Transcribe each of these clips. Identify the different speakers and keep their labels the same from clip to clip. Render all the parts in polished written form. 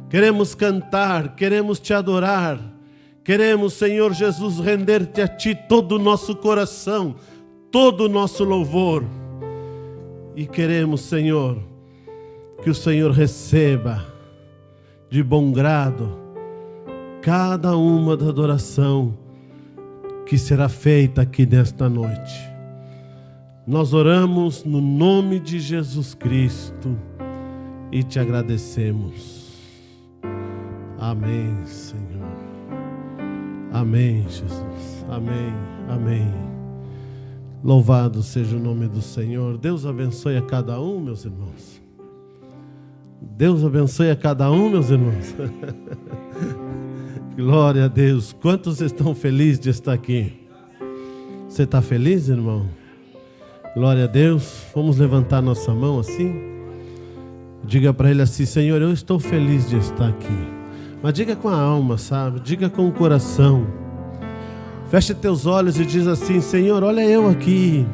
Speaker 1: Queremos cantar, queremos te adorar. Queremos, Senhor Jesus, render-te a Ti todo o nosso coração, todo o nosso louvor. E queremos, Senhor, que o Senhor receba de bom grado cada uma da adoração que será feita aqui nesta noite. Nós oramos no nome de Jesus Cristo e te agradecemos. Amém, Senhor. Amém, Jesus. Amém, amém. Louvado seja o nome do Senhor. Deus abençoe a cada um, meus irmãos. Deus abençoe a cada um, meus irmãos. Glória a Deus. Quantos estão felizes de estar aqui? Você está feliz, irmão? Glória a Deus. Vamos levantar nossa mão assim. Diga para Ele assim: Senhor, eu estou feliz de estar aqui. Mas diga com a alma, sabe? Diga com o coração. Feche teus olhos e diz assim: Senhor, olha eu aqui.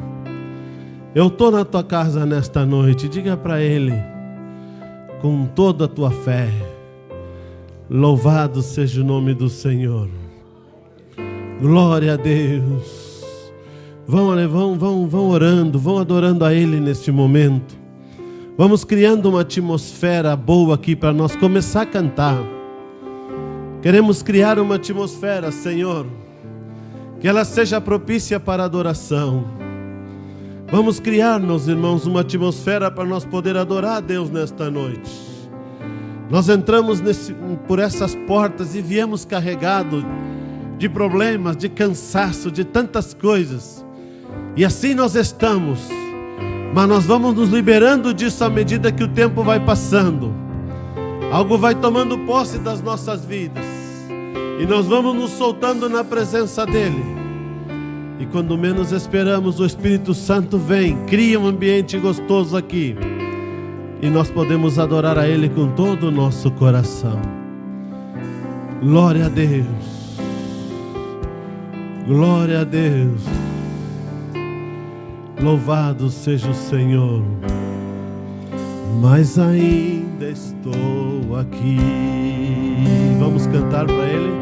Speaker 1: Eu estou na tua casa nesta noite. Diga para Ele com toda a tua fé. Louvado seja o nome do Senhor. Glória a Deus. Vão orando, vão adorando a Ele neste momento. Vamos criando uma atmosfera boa aqui para nós começar a cantar. Queremos criar uma atmosfera, Senhor, que ela seja propícia para a adoração. Vamos criar, meus irmãos, uma atmosfera para nós poder adorar a Deus nesta noite. Nós entramos por essas portas e viemos carregados de problemas, de cansaço, de tantas coisas. E assim nós estamos. Mas nós vamos nos liberando disso à medida que o tempo vai passando. Algo vai tomando posse das nossas vidas. E nós vamos nos soltando na presença dEle. E quando menos esperamos, o Espírito Santo vem, cria um ambiente gostoso aqui. E nós podemos adorar a Ele com todo o nosso coração. Glória a Deus. Glória a Deus. Louvado seja o Senhor. Mas ainda estou aqui. Vamos cantar para Ele.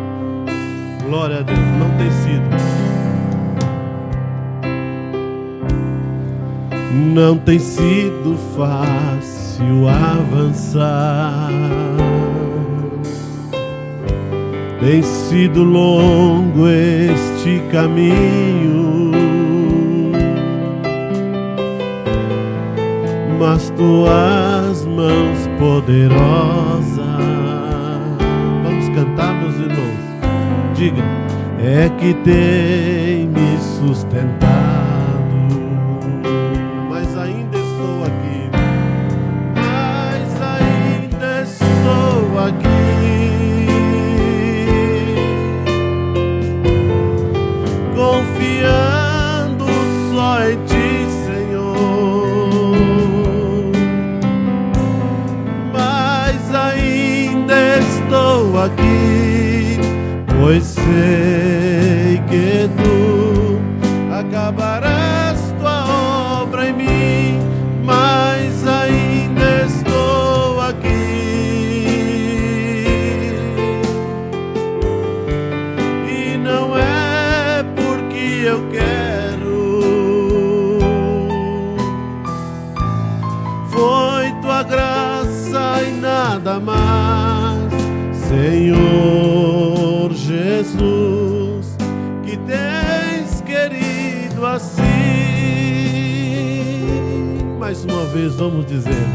Speaker 1: Glória a Deus. Não tem sido. Não tem sido fácil avançar. Tem sido longo este caminho, mas tuas mãos poderosas. Vamos cantar, meus irmãos. Diga: é que tem me sustentado. Mas ainda estou aqui. Mas ainda estou aqui. Confiando só em Ti, Senhor. Mas ainda estou aqui, pois sei que Tu acabarás Tua obra em mim. Mas ainda estou aqui, e não é porque eu quero, foi Tua graça e nada mais, Senhor Jesus, que tens querido assim. Mais uma vez vamos dizer: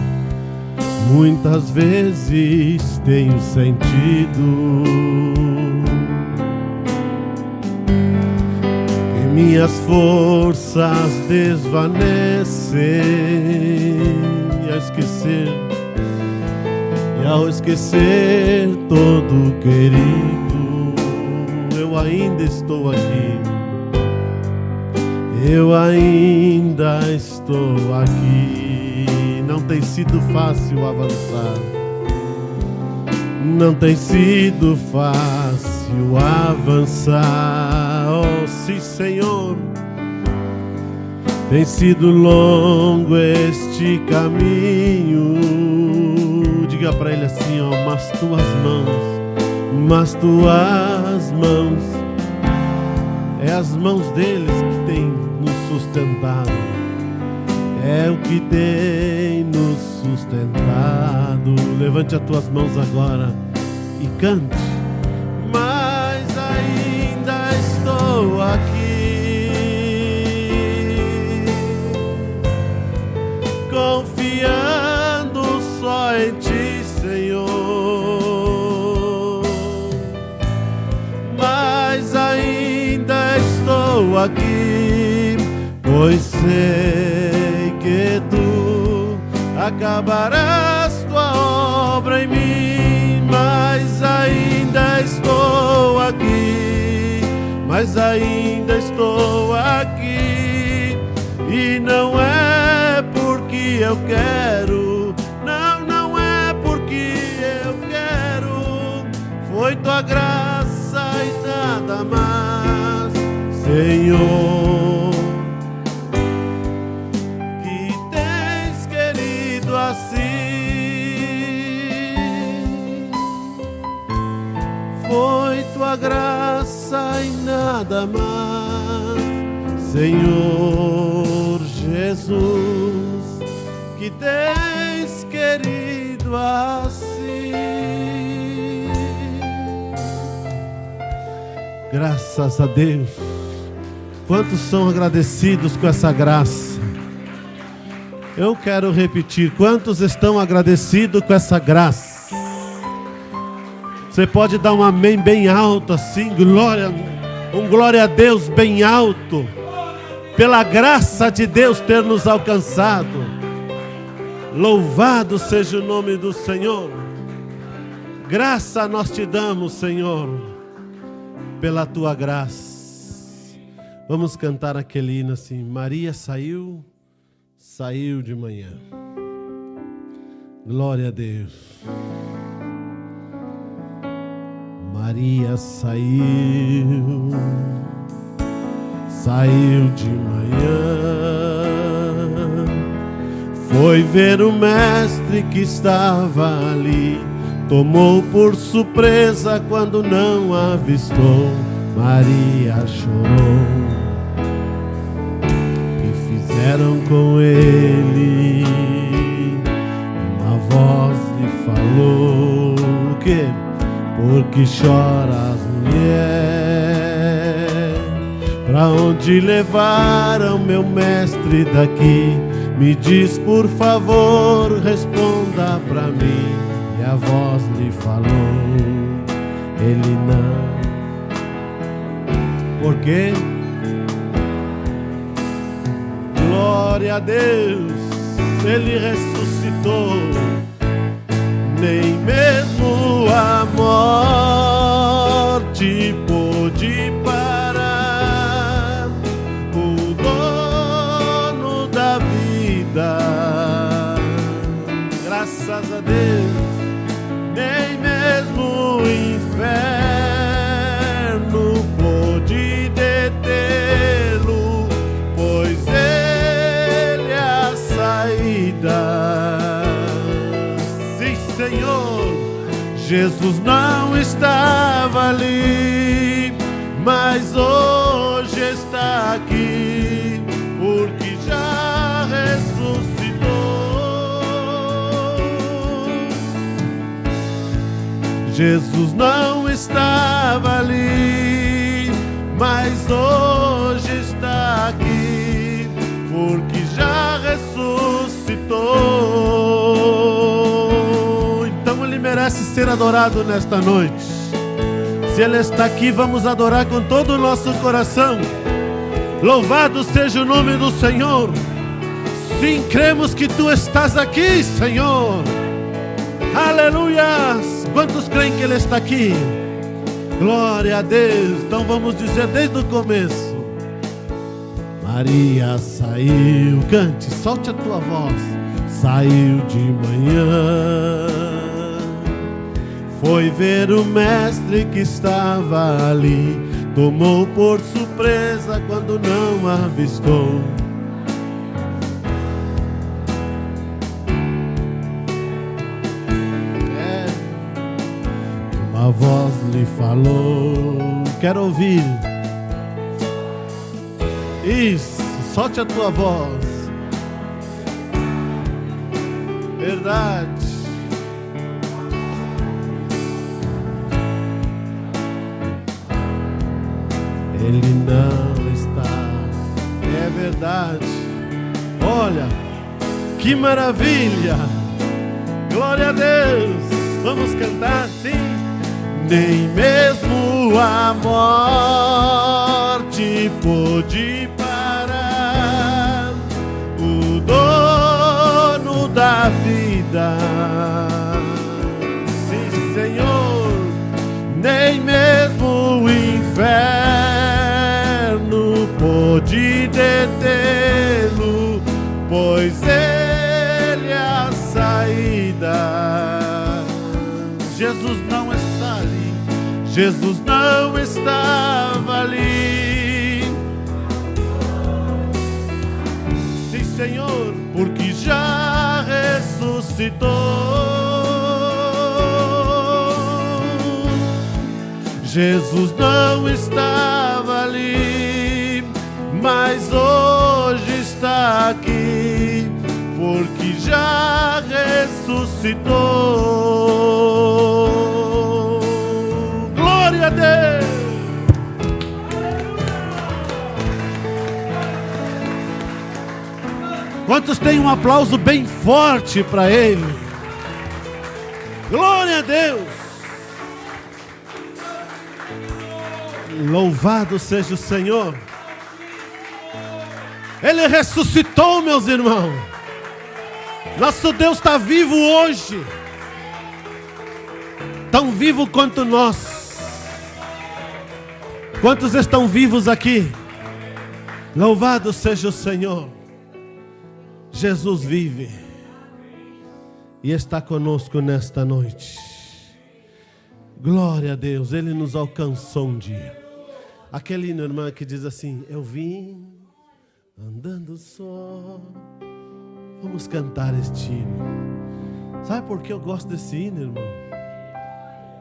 Speaker 1: muitas vezes tenho sentido que minhas forças desvanecem, e ao esquecer todo querido, eu ainda estou aqui. Eu ainda estou aqui. Não tem sido fácil avançar. Não tem sido fácil avançar. Oh, sim, Senhor. Tem sido longo este caminho. Diga para para Ele assim, ó, mas tuas mãos, é as mãos deles que tem nos sustentado, é o que tem nos sustentado. Levante as tuas mãos agora e cante. Mas ainda estou aqui, confiando só em Ti, Senhor. Mas ainda estou aqui, pois sei que Tu acabarás Tua obra em mim. Mas ainda estou aqui, mas ainda estou aqui, e não é porque eu quero, não é porque eu quero, foi Tua graça e nada mais, Senhor, que tens querido assim. Foi Tua graça e nada mais, Senhor Jesus, que tens querido assim. Graças a Deus. Quantos são agradecidos com essa graça? Eu quero repetir, quantos estão agradecidos com essa graça? Você pode dar um amém bem alto assim, glória a Deus bem alto, pela graça de Deus ter nos alcançado. Louvado seja o nome do Senhor. Graça nós te damos, Senhor, pela Tua graça. Vamos cantar aquele hino assim: Maria saiu de manhã. Glória a Deus. Maria saiu de manhã, foi ver o mestre que estava ali, tomou por surpresa quando não avistou. Maria chorou, que fizeram com ele? Uma voz lhe falou: o quê? Porque choras, mulher? Pra onde levaram meu mestre daqui? Me diz por favor, responda pra mim. E a voz lhe falou: ele não. Por quê? Glória a Deus, ele ressuscitou. Nem mesmo a morte pôde parar o dono da vida. Graças a Deus, nem mesmo o inferno pôde detê-lo, pois ele é a saída. Senhor, Jesus não estava ali, mas hoje está aqui, porque já ressuscitou. Jesus não estava ali, mas hoje está aqui, porque já ressuscitou. Merece ser adorado nesta noite. Se Ele está aqui, vamos adorar com todo o nosso coração. Louvado seja o nome do Senhor. Sim, cremos que Tu estás aqui, Senhor. Aleluias. Quantos creem que Ele está aqui? Glória a Deus. Então vamos dizer desde o começo: Maria saiu, cante, solte a tua voz. Saiu de manhã, foi ver o mestre que estava ali, tomou por surpresa quando não avistou. tua voz lhe falou. Quero ouvir. Isso, solte a tua voz. Verdade. Ele não está. É verdade. Olha, que maravilha. Glória a Deus. Vamos cantar, sim. Nem mesmo a morte pôde parar o dono da vida. Sim, Senhor. Nem mesmo o inferno pôde detê-lo, pois ele é a saída. Jesus não está ali, Jesus não estava ali. Sim, Senhor, porque já ressuscitou. Jesus não estava ali, mas hoje está aqui, porque já ressuscitou. Glória a Deus! Quantos têm um aplauso bem forte para Ele? Glória a Deus! Louvado seja o Senhor. Ele ressuscitou, meus irmãos. Nosso Deus está vivo hoje, tão vivo quanto nós. Quantos estão vivos aqui? Louvado seja o Senhor. Jesus vive e está conosco nesta noite. Glória a Deus. Ele nos alcançou um dia. Aquele irmã que diz assim: eu vim andando só. Vamos cantar este hino. Sabe por que eu gosto desse hino, irmão?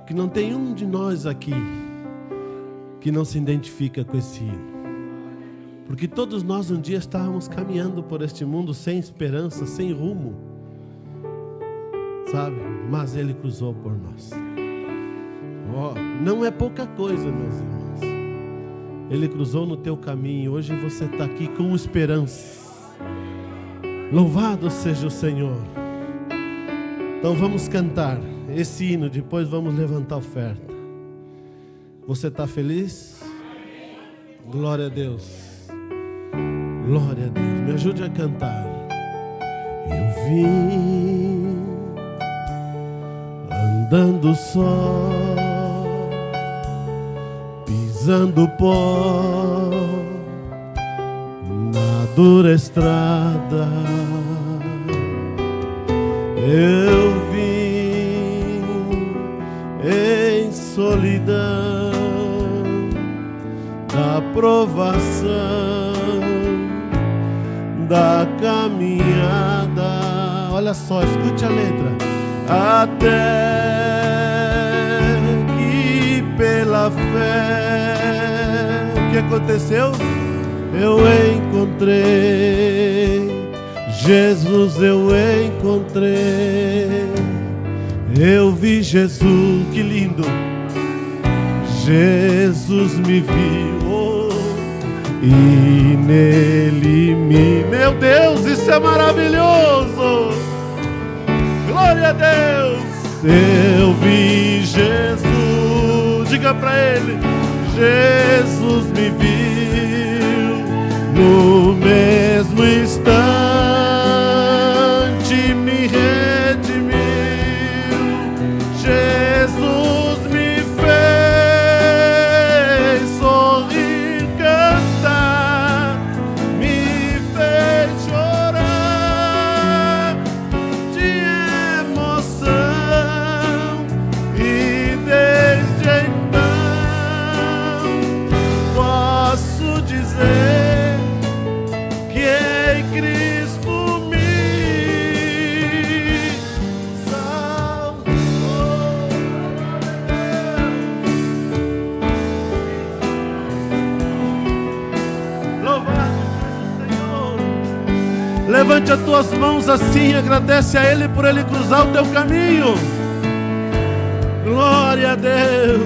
Speaker 1: Que não tem um de nós aqui que não se identifica com esse hino. Porque todos nós um dia estávamos caminhando por este mundo sem esperança, sem rumo, sabe? Mas Ele cruzou por nós. Oh, não é pouca coisa, meus irmãos. Ele cruzou no teu caminho. Hoje você está aqui com esperança. Louvado seja o Senhor. Então vamos cantar esse hino. Depois vamos levantar a oferta. Você está feliz? Glória a Deus. Glória a Deus. Me ajude a cantar. Eu vim andando só, pisando pó na dura estrada. Eu vim em solidão da provação da caminhada. Olha só, escute a letra. Até que pela fé, o que aconteceu? Eu encontrei Jesus, eu encontrei. Eu vi Jesus, que lindo. Jesus me viu e nele me... Meu Deus, isso é maravilhoso! Glória a Deus! Eu vi Jesus, diga pra Ele. Jesus me viu no mesmo instante, me redimiu. Jesus me fez sorrir, cantar, me fez chorar de emoção, e desde então posso dizer que em Cristo Levante as tuas mãos assim, agradece a Ele por Ele cruzar o teu caminho. Glória a Deus.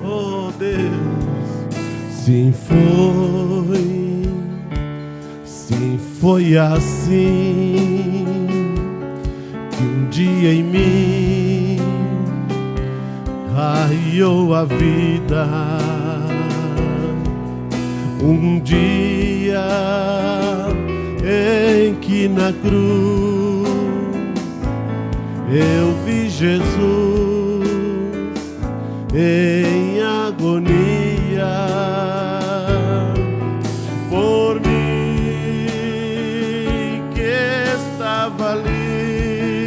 Speaker 1: Oh Deus, sim foi assim que um dia em mim raiou a vida. Um dia em que na cruz eu vi Jesus em agonia por mim que estava ali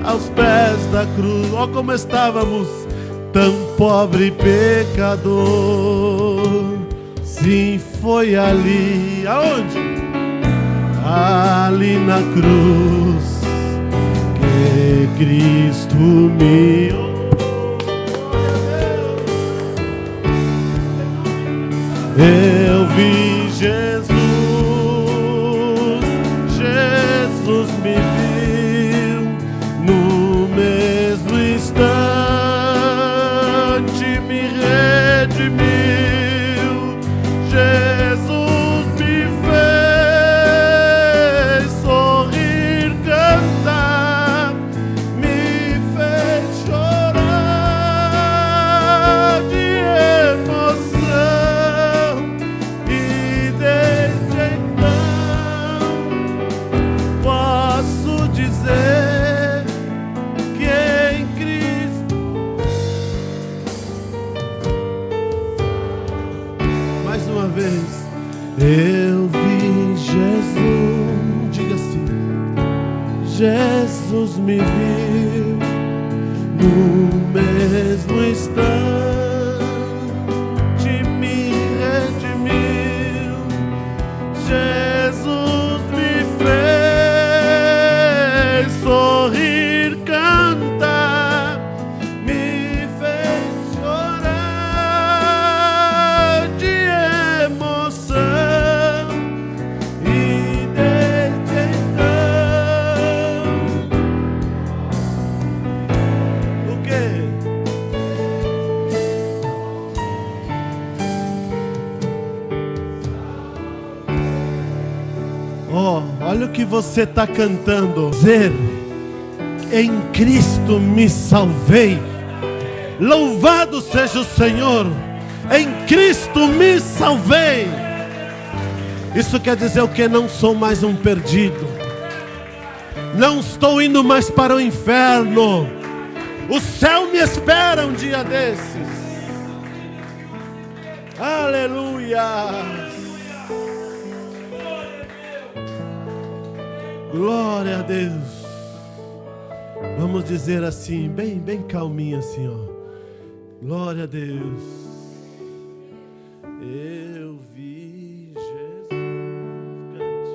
Speaker 1: aos pés da cruz. Ó, como estávamos, tão pobre e pecador. Sim, foi ali. Aonde? Ali na cruz que Cristo me... Eu vi Jesus, Jesus me viu no mesmo instante, me redimiu. Jesus me fez sorrir, cantar, me fez chorar de emoção. E desde então posso dizer que em Cristo, mais uma vez, eu vi Jesus. Diga assim: Jesus me viu no mesmo instante, me redimiu. Jesus me fez sorrir, cantar, me fez chorar de emoção. E desde então, o quê? Oh, olha o que você está cantando. Dizer, em Cristo me salvei. Louvado seja o Senhor. Em Cristo me salvei. Isso quer dizer o que? Não sou mais um perdido. Não estou indo mais para o inferno. O céu me espera um dia desses. Aleluia. Glória a Deus. Vamos dizer assim, bem calminho assim, ó. Glória a Deus. Eu vi Jesus. Cante.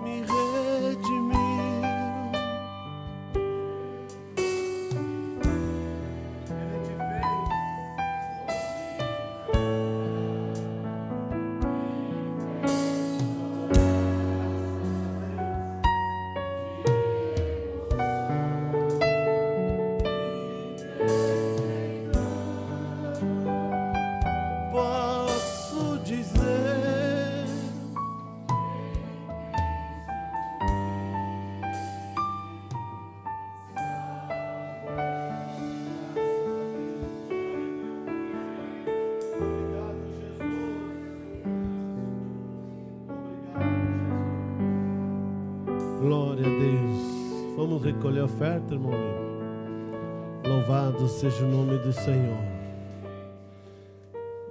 Speaker 1: Me redimiu. Posso dizer glória a Deus. Vamos recolher a oferta, irmão. Louvado seja o nome do Senhor.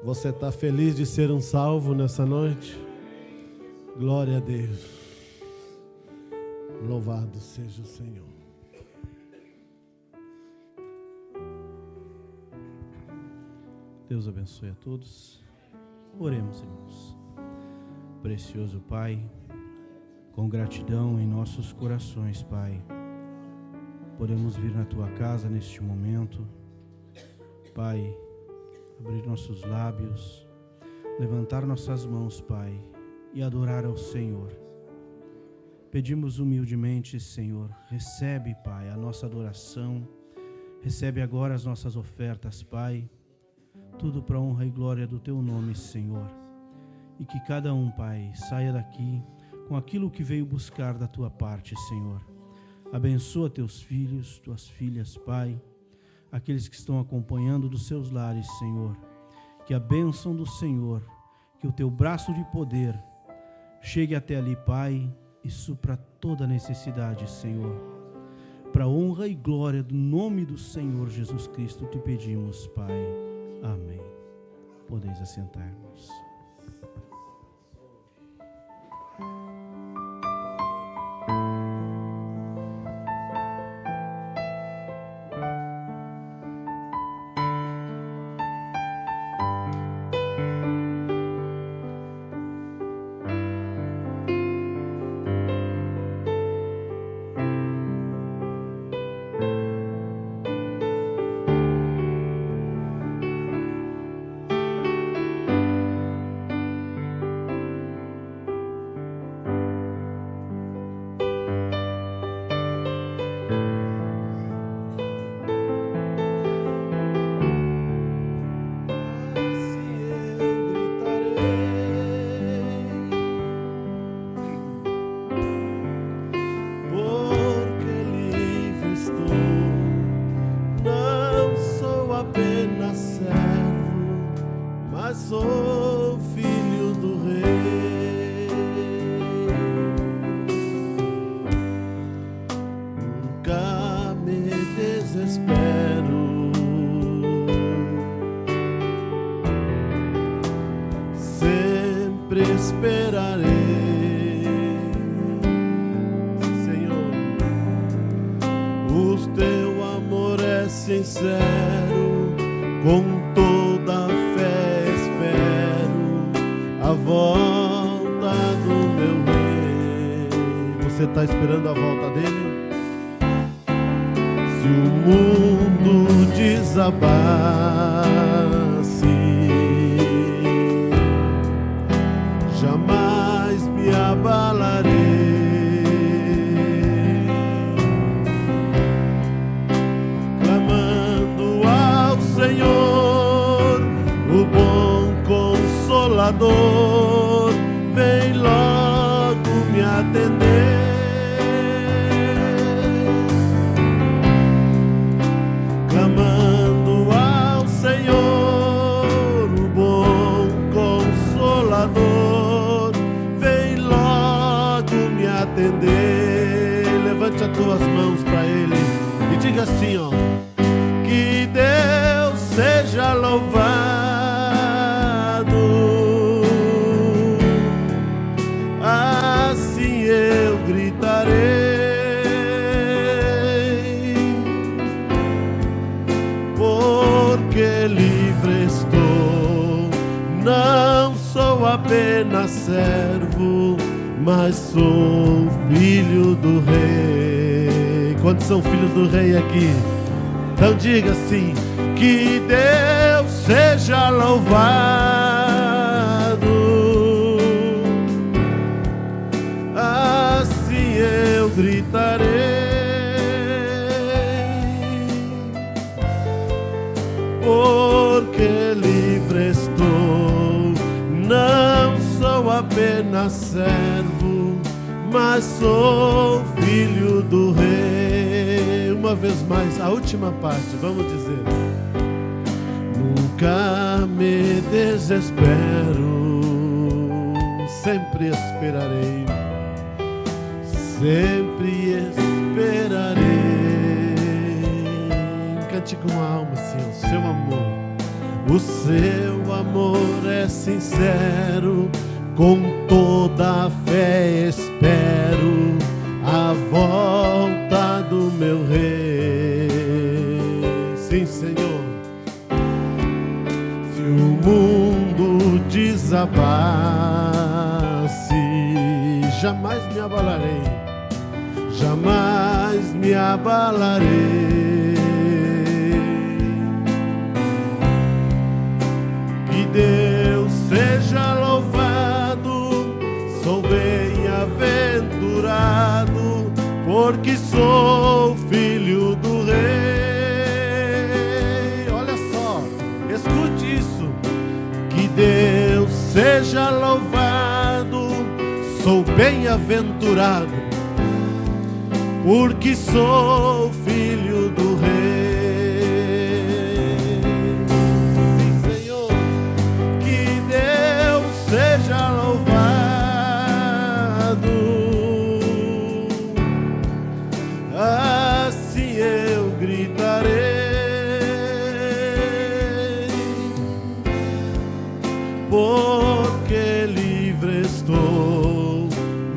Speaker 1: Você está feliz de ser um salvo nessa noite? Glória a Deus. Louvado seja o Senhor.
Speaker 2: Deus abençoe a todos. Oremos, irmãos. Precioso Pai, Com gratidão em nossos corações, Pai, podemos vir na Tua casa neste momento, Pai, abrir nossos lábios, levantar nossas mãos, Pai, e adorar ao Senhor. Pedimos humildemente, Senhor, recebe, Pai, a nossa adoração, recebe agora as nossas ofertas, Pai, tudo para a honra e glória do Teu nome, Senhor. E que cada um, Pai, saia daqui com aquilo que veio buscar da Tua parte, Senhor. Abençoa Teus filhos, Tuas filhas, Pai, aqueles que estão acompanhando dos seus lares, Senhor. Que a bênção do Senhor, que o Teu braço de poder chegue até ali, Pai, e supra toda necessidade, Senhor. Para a honra e glória do nome do Senhor Jesus Cristo, te pedimos, Pai. Amém. Podeis assentar-vos.
Speaker 1: Sou filho do Rei, nunca me desespero, sempre esperarei, Senhor, o Teu amor é sincero, com toda a fé a volta do meu Rei. Você está esperando a volta dele? Se o mundo desabasse, jamais me abalarei, clamando ao Senhor, o bom Consolador, vem logo me atender. Clamando ao Senhor, o bom Consolador, vem logo me atender. Levante as tuas mãos para Ele e diga assim, ó: que Deus seja louvado. Eu gritarei, porque livre estou. Não sou apenas servo, mas sou filho do Rei. Quantos são filhos do Rei aqui? Então diga assim: que Deus seja louvado. Eu gritarei, porque livre estou. Não sou apenas servo, mas sou filho do Rei. Uma vez mais, a última parte, vamos dizer: nunca me desespero, sempre esperarei. Sempre esperarei. Cante com a alma, Senhor, o seu amor. O seu amor é sincero, com toda a fé espero a volta do meu Rei. Sim, Senhor. Se o mundo desabasse, jamais me abalarei, jamais me abalarei. Que Deus seja louvado, sou bem-aventurado, porque sou filho do Rei. Olha só, escute isso. Que Deus seja louvado, sou bem-aventurado, porque sou filho do Rei. Sim, Senhor, que Deus seja louvado, assim eu gritarei, porque livre estou,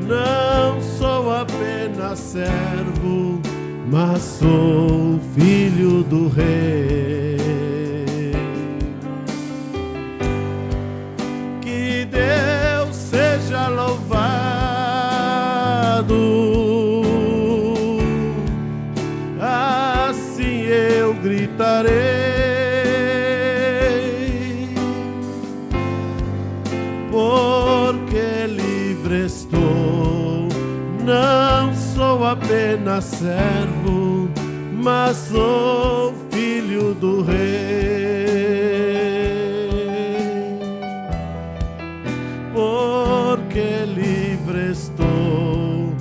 Speaker 1: não sou apenas servo, mas sou filho do Rei. Que Deus seja louvado, assim eu gritarei, porque livre estou, não sou apenas servo, mas sou filho do Rei. Porque livre estou,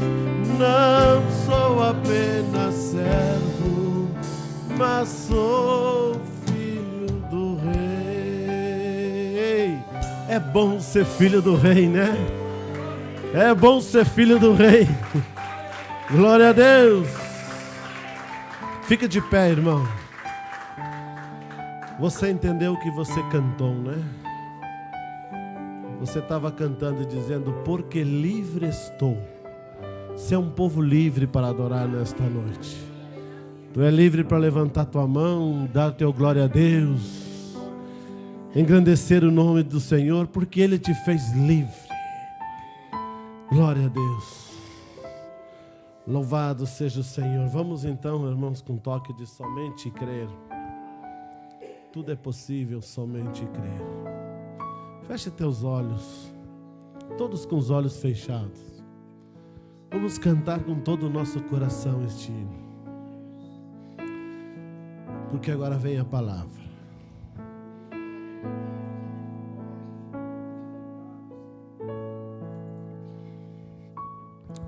Speaker 1: não sou apenas servo, mas sou filho do Rei. É bom ser filho do Rei, né? É bom ser filho do Rei. Glória a Deus. Fica de pé, irmão. Você entendeu o que você cantou, né? Você estava cantando e dizendo: porque livre estou. Você é um povo livre para adorar nesta noite. Tu é livre para levantar tua mão, dar teu glória a Deus, engrandecer o nome do Senhor, porque Ele te fez livre. Glória a Deus. Louvado seja o Senhor. Vamos então, irmãos, com toque de somente crer. Tudo é possível, somente crer. Feche teus olhos, todos com os olhos fechados. Vamos cantar com todo o nosso coração este hino, porque agora vem a palavra.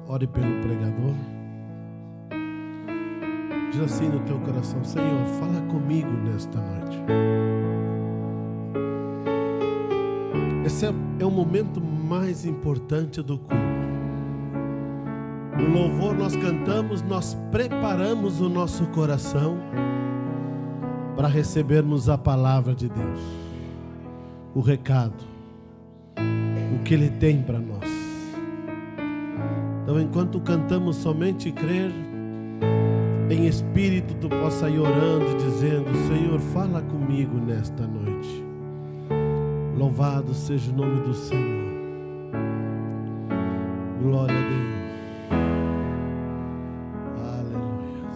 Speaker 1: Ore pelo pregador. Diz assim no teu coração: Senhor, fala comigo nesta noite. Esse é o momento mais importante do culto. No louvor nós cantamos, nós preparamos o nosso coração para recebermos a palavra de Deus, o recado, o que Ele tem para nós. Então, enquanto cantamos somente crer, em espírito tu possa ir orando e dizendo: Senhor, fala comigo nesta noite. Louvado seja o nome do Senhor. Glória a Deus. Aleluia.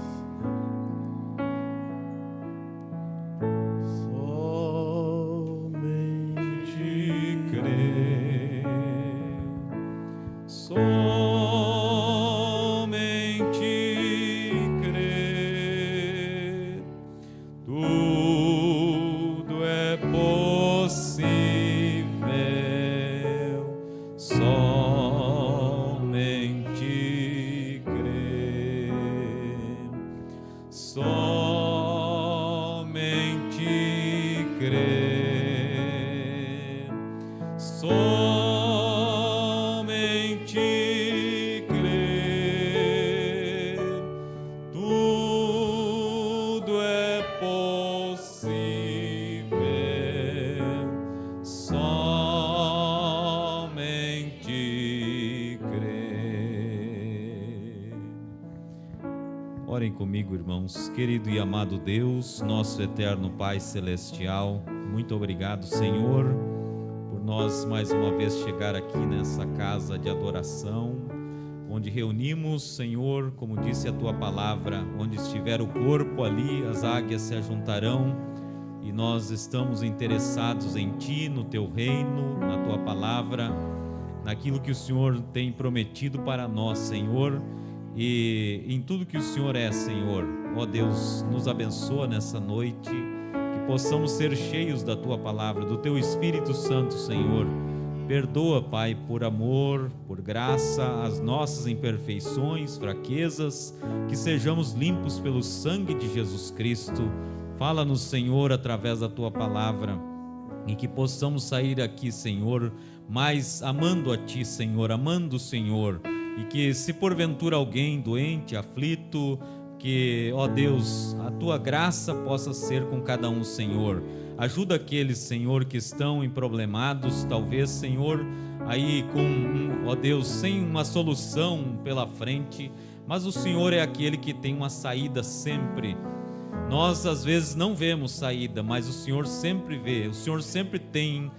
Speaker 1: Somente crer.
Speaker 3: Orem comigo, irmãos. Querido e amado Deus, nosso eterno Pai Celestial, muito obrigado, Senhor, por por nós mais uma vez chegar aqui nessa casa de adoração, onde reunimos, Senhor, como disse a Tua palavra, onde estiver o corpo, ali as águias se ajuntarão, e nós estamos interessados em Ti, no Teu reino, na Tua palavra, naquilo que o Senhor tem prometido para nós, Senhor, e em tudo que o Senhor é, Senhor. Ó Deus, nos abençoa nessa noite, que possamos ser cheios da Tua palavra, do Teu Espírito Santo, Senhor. Perdoa, Pai, por amor, por graça, as nossas imperfeições, fraquezas, que sejamos limpos pelo sangue de Jesus Cristo. Fala-nos, Senhor, através da Tua palavra, e que possamos sair aqui, Senhor, mais amando a Ti, Senhor, amando o Senhor, e que se porventura alguém doente, aflito, que, ó Deus, a Tua graça possa ser com cada um, Senhor. Ajuda aqueles, Senhor, que estão emproblemados, talvez, Senhor, aí com, ó Deus, sem uma solução pela frente, mas o Senhor é aquele que tem uma saída sempre. Nós às vezes não vemos saída, mas o Senhor sempre vê, o Senhor sempre tem,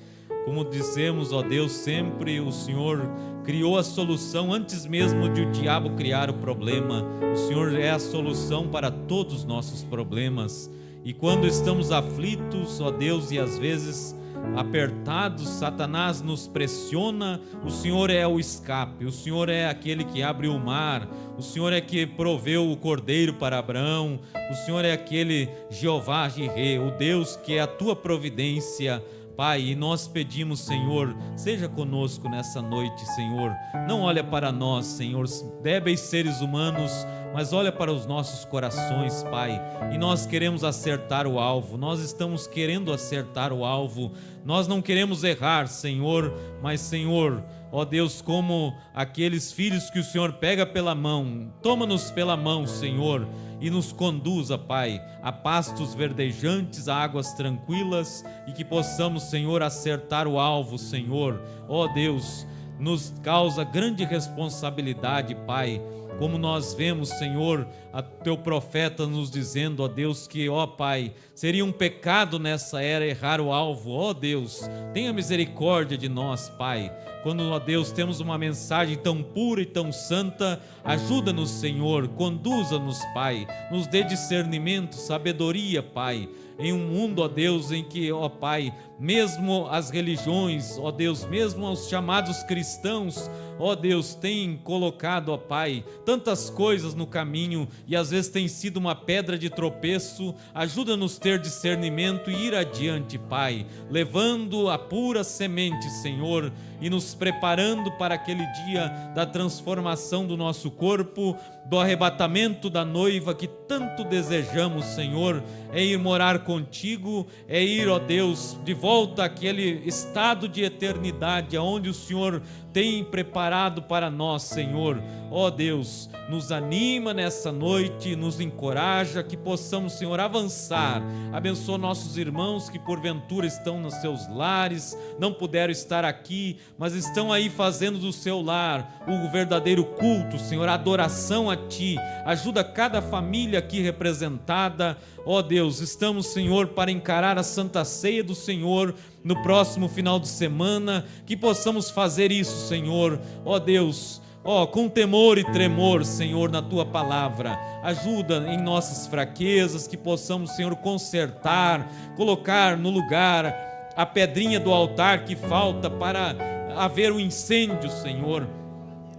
Speaker 3: como dizemos, ó Deus, sempre o Senhor criou a solução antes mesmo de o diabo criar o problema. O Senhor é a solução para todos os nossos problemas. E quando estamos aflitos, ó Deus, e às vezes apertados, Satanás nos pressiona, o Senhor é o escape, o Senhor é aquele que abre o mar, o Senhor é que proveu o cordeiro para Abraão, o Senhor é aquele Jeová Jireh, o Deus que é a Tua providência, Pai, e nós pedimos, Senhor, seja conosco nessa noite, Senhor. Não olha para nós, Senhor, débeis seres humanos, mas olha para os nossos corações, Pai, e nós queremos acertar o alvo, nós estamos querendo acertar o alvo, nós não queremos errar, Senhor, mas, Senhor, ó Deus, como aqueles filhos que o Senhor pega pela mão, toma-nos pela mão, Senhor, e nos conduza, Pai, a pastos verdejantes, a águas tranquilas, e que possamos, Senhor, acertar o alvo, Senhor. Ó Deus, nos causa grande responsabilidade, Pai, como nós vemos, Senhor, a Teu profeta nos dizendo, ó Deus, que, ó Pai, seria um pecado nessa era errar o alvo. Ó Deus, tenha misericórdia de nós, Pai. Quando, ó Deus, temos uma mensagem tão pura e tão santa, ajuda-nos, Senhor, conduza-nos, Pai, nos dê discernimento, sabedoria, Pai, em um mundo, ó Deus, em que, ó Pai, mesmo as religiões, ó Deus, mesmo os chamados cristãos, ó Deus, têm colocado, ó Pai, tantas coisas no caminho e às vezes tem sido uma pedra de tropeço. Ajuda-nos a ter discernimento e ir adiante, Pai, levando a pura semente, Senhor, e nos preparando para aquele dia da transformação do nosso corpo, do arrebatamento da noiva que tanto desejamos, Senhor, é ir morar contigo, é ir, ó Deus, de volta àquele estado de eternidade, aonde o Senhor tem preparado para nós, Senhor. Ó Deus, nos anima nessa noite, nos encoraja, que possamos, Senhor, avançar. Abençoa nossos irmãos que porventura estão nos seus lares, não puderam estar aqui, mas estão aí fazendo do seu lar o verdadeiro culto, Senhor, a adoração a Ti. Ajuda cada família aqui representada. Ó Deus, estamos, Senhor, para encarar a Santa Ceia do Senhor no próximo final de semana, que possamos fazer isso, Senhor, ó Deus, ó, com temor e tremor, Senhor, na Tua palavra. Ajuda em nossas fraquezas, que possamos, Senhor, consertar, colocar no lugar a pedrinha do altar que falta para haver o incêndio, Senhor.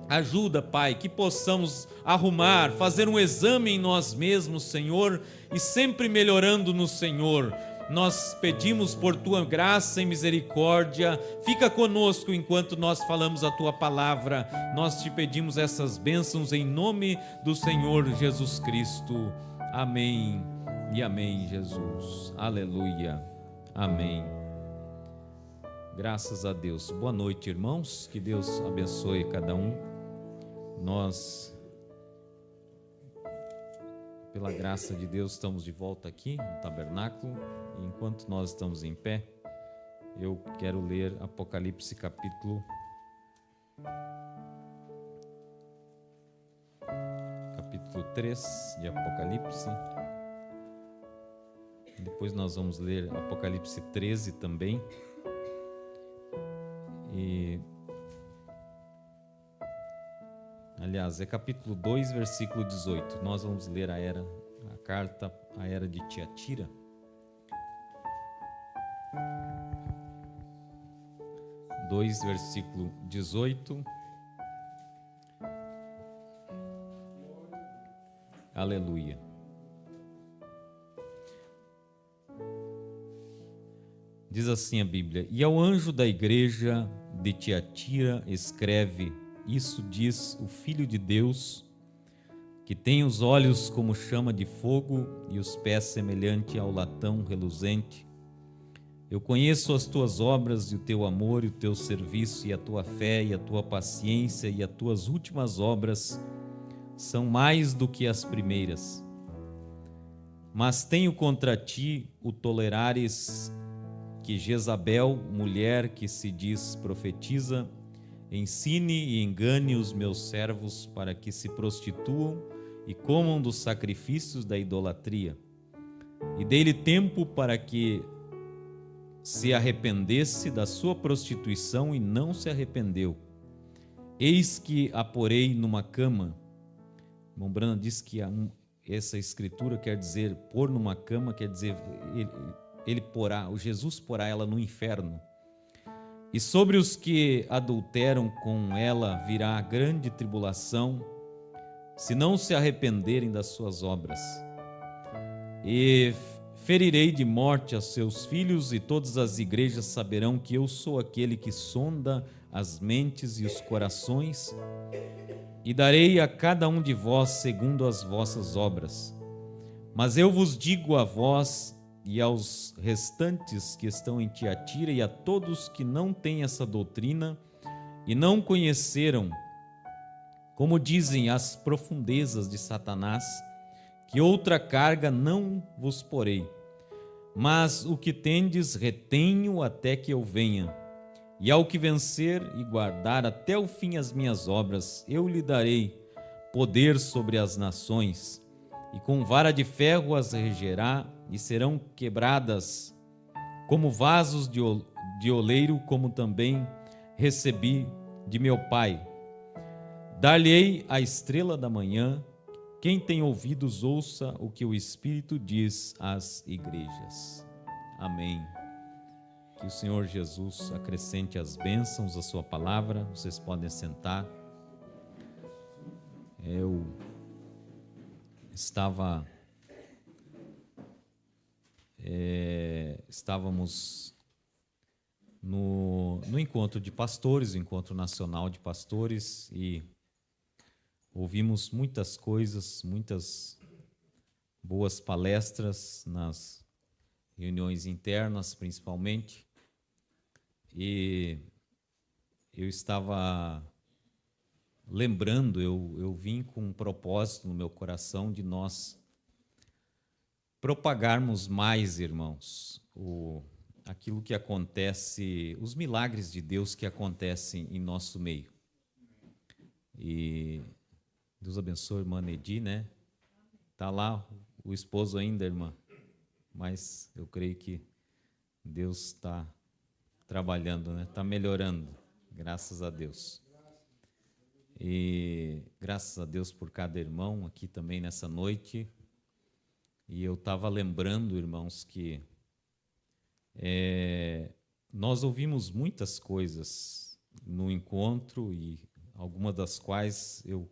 Speaker 3: Ajuda, Pai, que possamos arrumar, fazer um exame em nós mesmos, Senhor, e sempre melhorando no Senhor. Nós pedimos por Tua graça e misericórdia, fica conosco enquanto nós falamos a Tua palavra. Nós Te pedimos essas bênçãos em nome do Senhor Jesus Cristo. Amém e amém, Jesus. Aleluia. Amém. Graças a Deus. Boa noite, irmãos. Que Deus abençoe cada um. Nós, pela graça de Deus, estamos de volta aqui no tabernáculo. E enquanto nós estamos em pé, eu quero ler Apocalipse capítulo 3 de Apocalipse. Depois nós vamos ler Apocalipse 13 também. E aliás, é capítulo 2, versículo 18. Nós vamos ler a carta à era de Tiatira. Versículo 18. Aleluia. Diz assim a Bíblia: E ao anjo da igreja de Tiatira escreve: Isso diz o Filho de Deus, que tem os olhos como chama de fogo e os pés semelhante ao latão reluzente. Eu conheço as tuas obras e o teu amor e o teu serviço e a tua fé e a tua paciência, e as tuas últimas obras são mais do que as primeiras. Mas tenho contra ti o tolerares que Jezabel, mulher que se diz profetiza, ensine e engane os meus servos para que se prostituam e comam dos sacrifícios da idolatria. E dei-lhe tempo para que se arrependesse da sua prostituição, e não se arrependeu. Eis que a porei numa cama. Irmão Branham diz que essa escritura quer dizer pôr numa cama, quer dizer ele porá, o Jesus porá ela no inferno. E sobre os que adulteram com ela virá grande tribulação, se não se arrependerem das suas obras. E ferirei de morte a seus filhos, e todas as igrejas saberão que eu sou aquele que sonda as mentes e os corações, e darei a cada um de vós segundo as vossas obras. Mas eu vos digo a vós e aos restantes que estão em Tiatira, e a todos que não têm essa doutrina e não conheceram, como dizem, as profundezas de Satanás, que outra carga não vos porei, mas o que tendes retenho até que eu venha. E ao que vencer e guardar até o fim as minhas obras, eu lhe darei poder sobre as nações, e com vara de ferro as regerá, e serão quebradas como vasos de oleiro, como também recebi de meu Pai. Dar-lhe-ei a estrela da manhã. Quem tem ouvidos, ouça o que o Espírito diz às igrejas. Amém. Que o Senhor Jesus acrescente as bênçãos à sua palavra. Vocês podem sentar. Estávamos no encontro de pastores, o encontro nacional de pastores, e ouvimos muitas coisas, muitas boas palestras nas reuniões internas, principalmente. E eu estava lembrando, eu vim com um propósito no meu coração de nós propagarmos mais, irmãos, aquilo que acontece, os milagres de Deus que acontecem em nosso meio. E Deus abençoe a irmã Nedi, né? Está lá o esposo ainda, irmã, mas eu creio que Deus está trabalhando, né? Está melhorando, graças a Deus. E graças a Deus por cada irmão aqui também nessa noite. E eu estava lembrando, irmãos, que nós ouvimos muitas coisas no encontro, e algumas das quais eu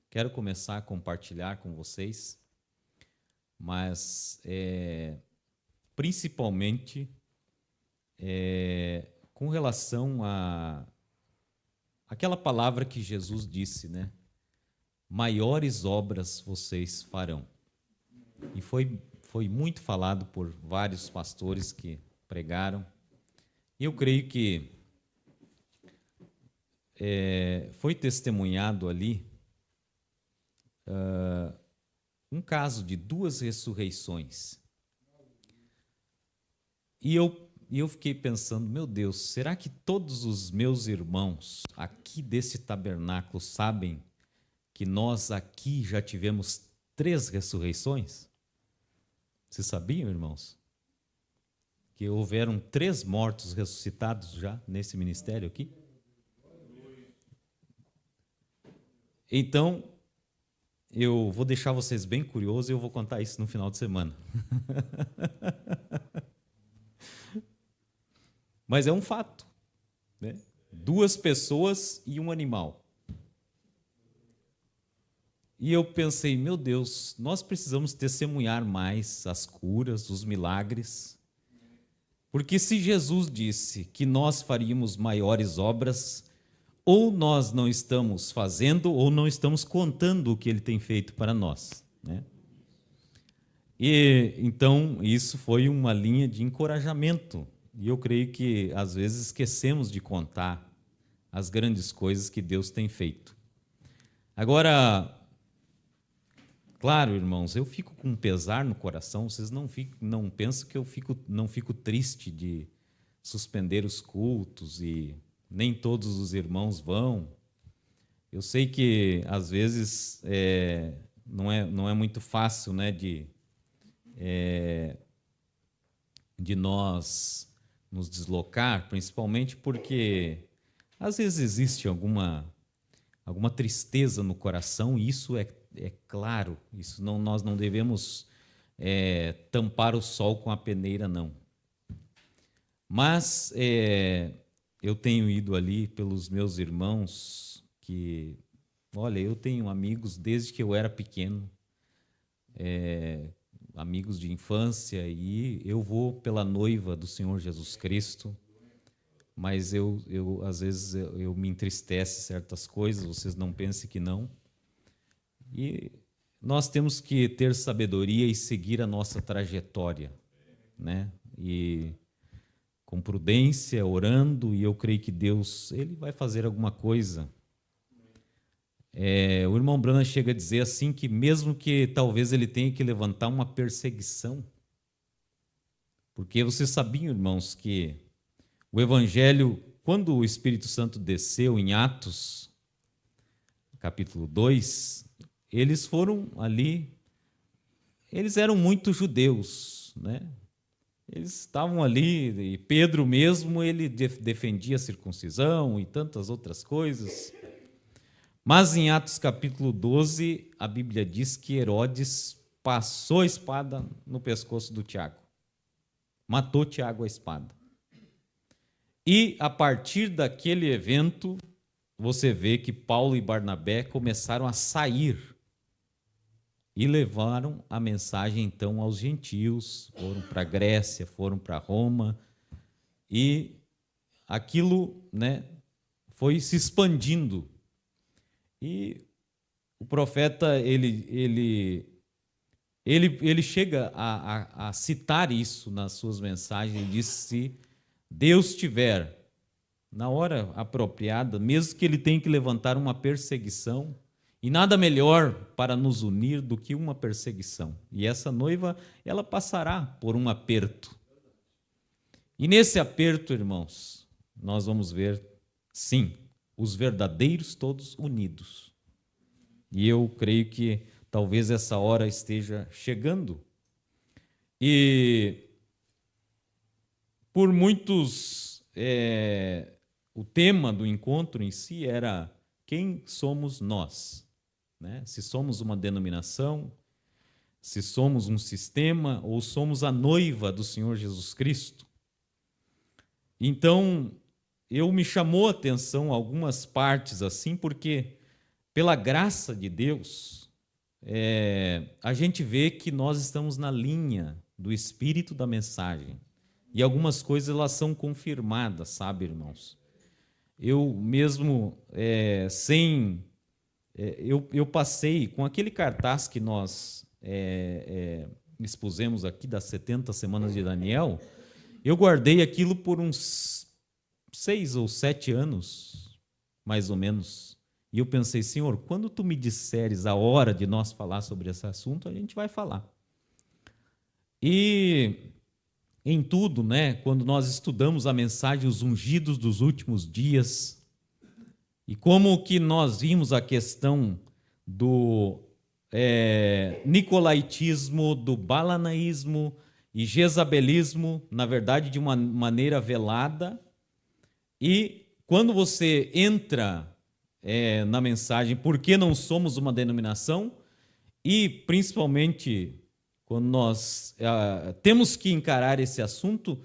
Speaker 3: quero começar a compartilhar com vocês, mas principalmente com relação a aquela palavra que Jesus disse, né? Maiores obras vocês farão. E foi muito falado por vários pastores que pregaram. Eu creio que foi testemunhado ali um caso de 2 ressurreições. E eu fiquei pensando, meu Deus, será que todos os meus irmãos aqui desse tabernáculo sabem que nós aqui já tivemos 3 ressurreições? Vocês sabiam, irmãos? Que houveram 3 mortos ressuscitados já nesse ministério aqui? Então, eu vou deixar vocês bem curiosos e eu vou contar isso no final de semana. Mas é um fato, né? 2 pessoas e um animal. E eu pensei, meu Deus, nós precisamos testemunhar mais as curas, os milagres. Porque se Jesus disse que nós faríamos maiores obras, ou nós não estamos fazendo, ou não estamos contando o que Ele tem feito para nós, né? E então isso foi uma linha de encorajamento. E eu creio que às vezes esquecemos de contar as grandes coisas que Deus tem feito. Agora, claro, irmãos, eu fico com um pesar no coração. Vocês não pensam que eu não fico triste de suspender os cultos e nem todos os irmãos vão. Eu sei que às vezes não é muito fácil, né, de nós nos deslocar, principalmente porque às vezes existe alguma tristeza no coração, e isso é claro, isso nós não devemos tampar o sol com a peneira, não. Mas eu tenho ido ali pelos meus irmãos, que, olha, eu tenho amigos desde que eu era pequeno, amigos de infância, e eu vou pela noiva do Senhor Jesus Cristo, mas às vezes eu me entristece certas coisas, vocês não pensem que não. E nós temos que ter sabedoria e seguir a nossa trajetória, né? E com prudência, orando, e eu creio que Deus, Ele vai fazer alguma coisa. O irmão Branham chega a dizer assim, que mesmo que talvez ele tenha que levantar uma perseguição, porque vocês sabiam, irmãos, que o Evangelho, quando o Espírito Santo desceu em Atos, capítulo 2, eles foram ali, eles eram muito judeus, né? Eles estavam ali, e Pedro mesmo, ele defendia a circuncisão e tantas outras coisas. Mas em Atos capítulo 12, a Bíblia diz que Herodes passou a espada no pescoço do Tiago. Matou Tiago à espada. E a partir daquele evento, você vê que Paulo e Barnabé começaram a sair e levaram a mensagem então aos gentios, foram para a Grécia, foram para Roma, e aquilo, né, foi se expandindo. E o profeta, ele chega a citar isso nas suas mensagens. Ele diz: se Deus tiver, na hora apropriada, mesmo que ele tenha que levantar uma perseguição, e nada melhor para nos unir do que uma perseguição. E essa noiva, ela passará por um aperto. E nesse aperto, irmãos, nós vamos ver, sim, os verdadeiros todos unidos. E eu creio que talvez essa hora esteja chegando. E por muitos, o tema do encontro em si era: quem somos nós? Né? Se somos uma denominação, se somos um sistema, ou somos a noiva do Senhor Jesus Cristo. Então, me chamou a atenção algumas partes assim, porque, pela graça de Deus, a gente vê que nós estamos na linha do espírito da mensagem. E algumas coisas, elas são confirmadas, sabe, irmãos? Eu mesmo, eu passei com aquele cartaz que nós expusemos aqui, das 70 semanas de Daniel. Eu guardei aquilo por uns 6 ou 7 anos, mais ou menos. E eu pensei: Senhor, quando tu me disseres a hora de nós falar sobre esse assunto, a gente vai falar. E em tudo, né, quando nós estudamos a mensagem, os ungidos dos últimos dias, e como que nós vimos a questão do nicolaítismo, do balanaísmo e jezabelismo, na verdade, de uma maneira velada. E quando você entra na mensagem por que não somos uma denominação e, principalmente, quando nós temos que encarar esse assunto,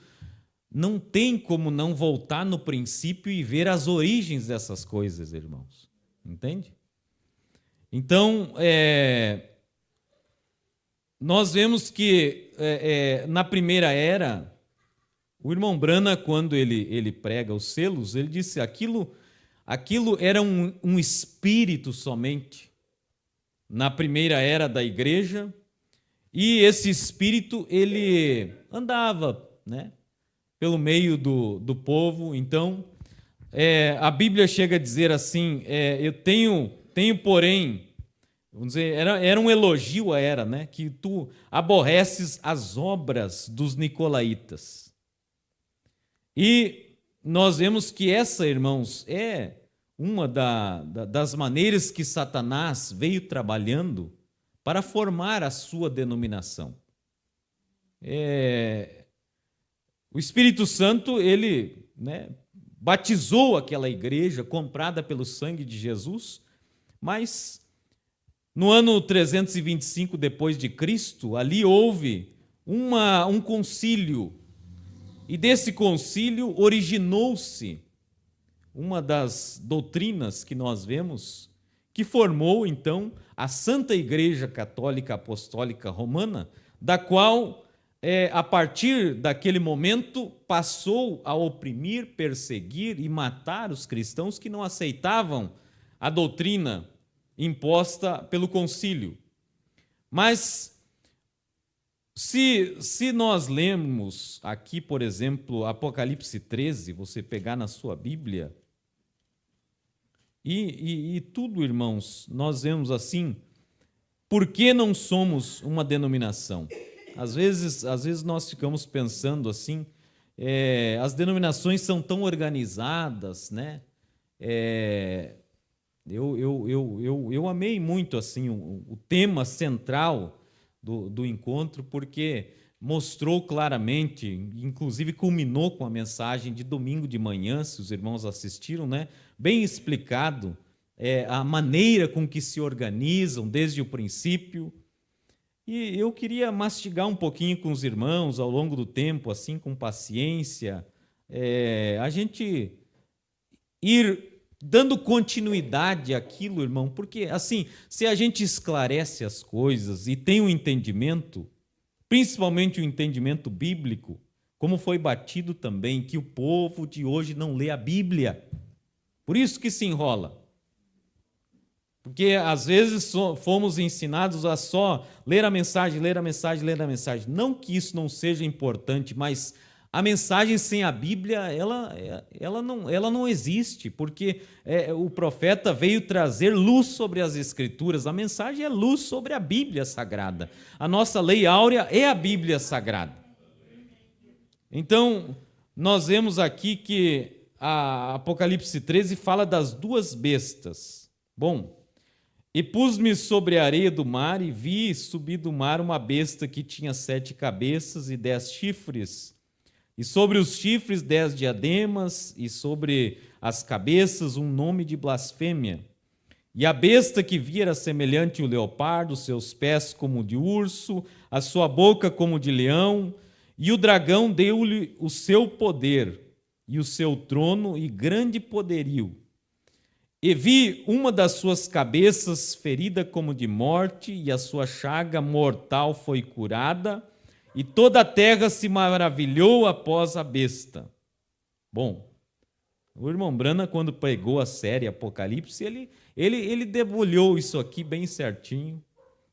Speaker 3: não tem como não voltar no princípio e ver as origens dessas coisas, irmãos. Entende? Então, nós vemos que na primeira era, o irmão Brana, quando ele prega os selos, ele disse aquilo era um espírito somente na primeira era da igreja, e esse espírito ele andava, né, pelo meio do povo. Então, a Bíblia chega a dizer assim, eu tenho porém, vamos dizer, era um elogio à era, né, que tu aborreces as obras dos nicolaítas. E nós vemos que essa, irmãos, é uma das maneiras que Satanás veio trabalhando para formar a sua denominação. O Espírito Santo, ele, né, batizou aquela igreja comprada pelo sangue de Jesus, mas no ano 325 depois de Cristo, ali houve um concílio, e desse concílio originou-se uma das doutrinas que nós vemos, que formou, então, a Santa Igreja Católica Apostólica Romana, da qual, a partir daquele momento, passou a oprimir, perseguir e matar os cristãos que não aceitavam a doutrina imposta pelo concílio. Mas, se nós lermos aqui, por exemplo, Apocalipse 13, você pegar na sua Bíblia, e tudo, irmãos, nós vemos assim, por que não somos uma denominação? Às vezes nós ficamos pensando assim, as denominações são tão organizadas, né? Eu amei muito assim o tema central do encontro, porque mostrou claramente, inclusive culminou com a mensagem de domingo de manhã, se os irmãos assistiram, né? Bem explicado a maneira com que se organizam desde o princípio. E eu queria mastigar um pouquinho com os irmãos ao longo do tempo, assim, com paciência, a gente ir dando continuidade àquilo, irmão, porque, assim, se a gente esclarece as coisas e tem um entendimento, principalmente o entendimento bíblico, como foi batido também, que o povo de hoje não lê a Bíblia. Por isso que se enrola. Porque, às vezes, fomos ensinados a só ler a mensagem, ler a mensagem, ler a mensagem. Não que isso não seja importante, mas a mensagem sem a Bíblia, ela não existe, porque o profeta veio trazer luz sobre as Escrituras. A mensagem é luz sobre a Bíblia Sagrada. A nossa lei áurea é a Bíblia Sagrada. Então, nós vemos aqui que a Apocalipse 13 fala das duas bestas. Bom, e pus-me sobre a areia do mar e vi subir do mar uma besta que tinha 7 cabeças e 10 chifres, e sobre os chifres 10 diademas, e sobre as cabeças um nome de blasfêmia. E a besta que vi era semelhante ao leopardo, seus pés como de urso, a sua boca como de leão, e o dragão deu-lhe o seu poder, e o seu trono e grande poderio. E vi uma das suas cabeças ferida como de morte, e a sua chaga mortal foi curada, e toda a terra se maravilhou após a besta. Bom, o irmão Brana, quando pregou a série Apocalipse, ele debulhou isso aqui bem certinho,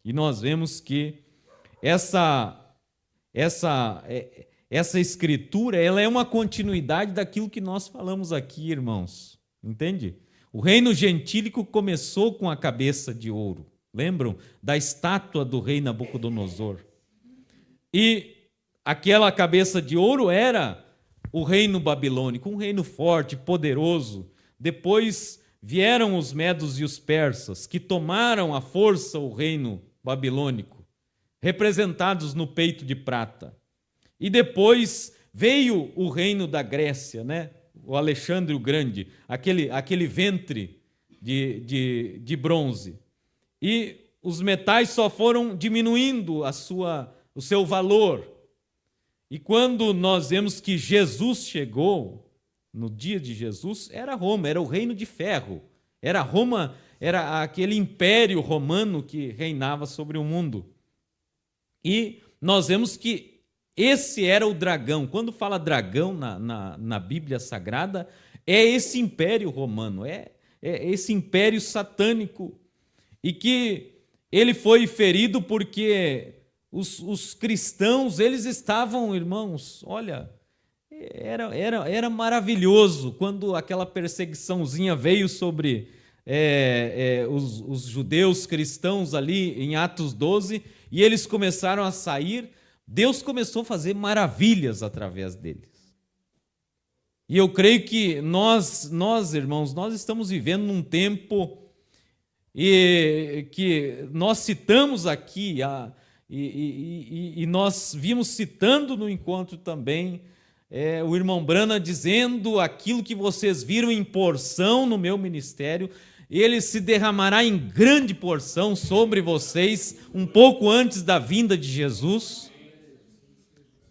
Speaker 3: e nós vemos que essa escritura, ela é uma continuidade daquilo que nós falamos aqui, irmãos. Entende? O reino gentílico começou com a cabeça de ouro. Lembram da estátua do rei Nabucodonosor? E aquela cabeça de ouro era o reino babilônico, um reino forte, poderoso. Depois vieram os medos e os persas, que tomaram à força o reino babilônico, representados no peito de prata. E depois veio o reino da Grécia, né? O Alexandre o Grande, aquele ventre de bronze. E os metais só foram diminuindo o seu valor. E quando nós vemos que Jesus chegou, no dia de Jesus, era Roma, era o reino de ferro. Era Roma, era aquele império romano que reinava sobre o mundo. E nós vemos que esse era o dragão. Quando fala dragão na Bíblia Sagrada, é esse império romano, é esse império satânico. E que ele foi ferido porque os cristãos, eles estavam, irmãos, olha, era maravilhoso quando aquela perseguiçãozinha veio sobre os judeus cristãos ali em Atos 12, e eles começaram a sair. Deus começou a fazer maravilhas através deles. E eu creio que nós, irmãos, nós estamos vivendo num tempo e que nós citamos aqui, e nós vimos citando no encontro também, o irmão Brana dizendo: aquilo que vocês viram em porção no meu ministério, ele se derramará em grande porção sobre vocês um pouco antes da vinda de Jesus.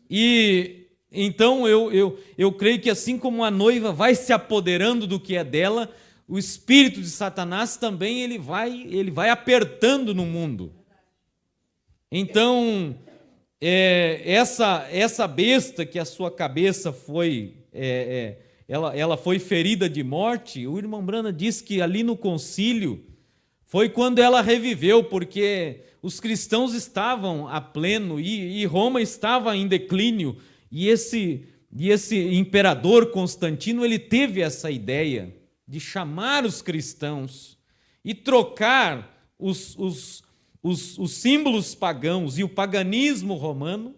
Speaker 3: E então eu creio que assim como a noiva vai se apoderando do que é dela, o espírito de Satanás também ele vai apertando no mundo. Então, essa besta que a sua cabeça foi, ela foi ferida de morte, o irmão Brana diz que ali no concílio foi quando ela reviveu, porque os cristãos estavam a pleno e Roma estava em declínio, e esse imperador Constantino, ele teve essa ideia de chamar os cristãos e trocar os símbolos pagãos e o paganismo romano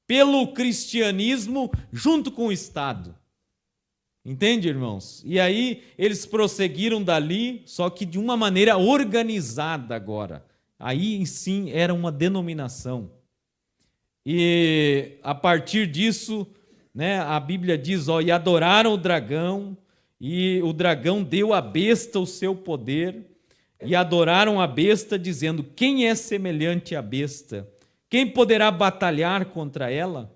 Speaker 3: pelo cristianismo junto com o Estado. Entende, irmãos? E aí eles prosseguiram dali, só que de uma maneira organizada agora. Aí sim era uma denominação. E a partir disso, né, a Bíblia diz, e adoraram o dragão, e o dragão deu à besta o seu poder, e adoraram a besta, dizendo: quem é semelhante à besta? Quem poderá batalhar contra ela?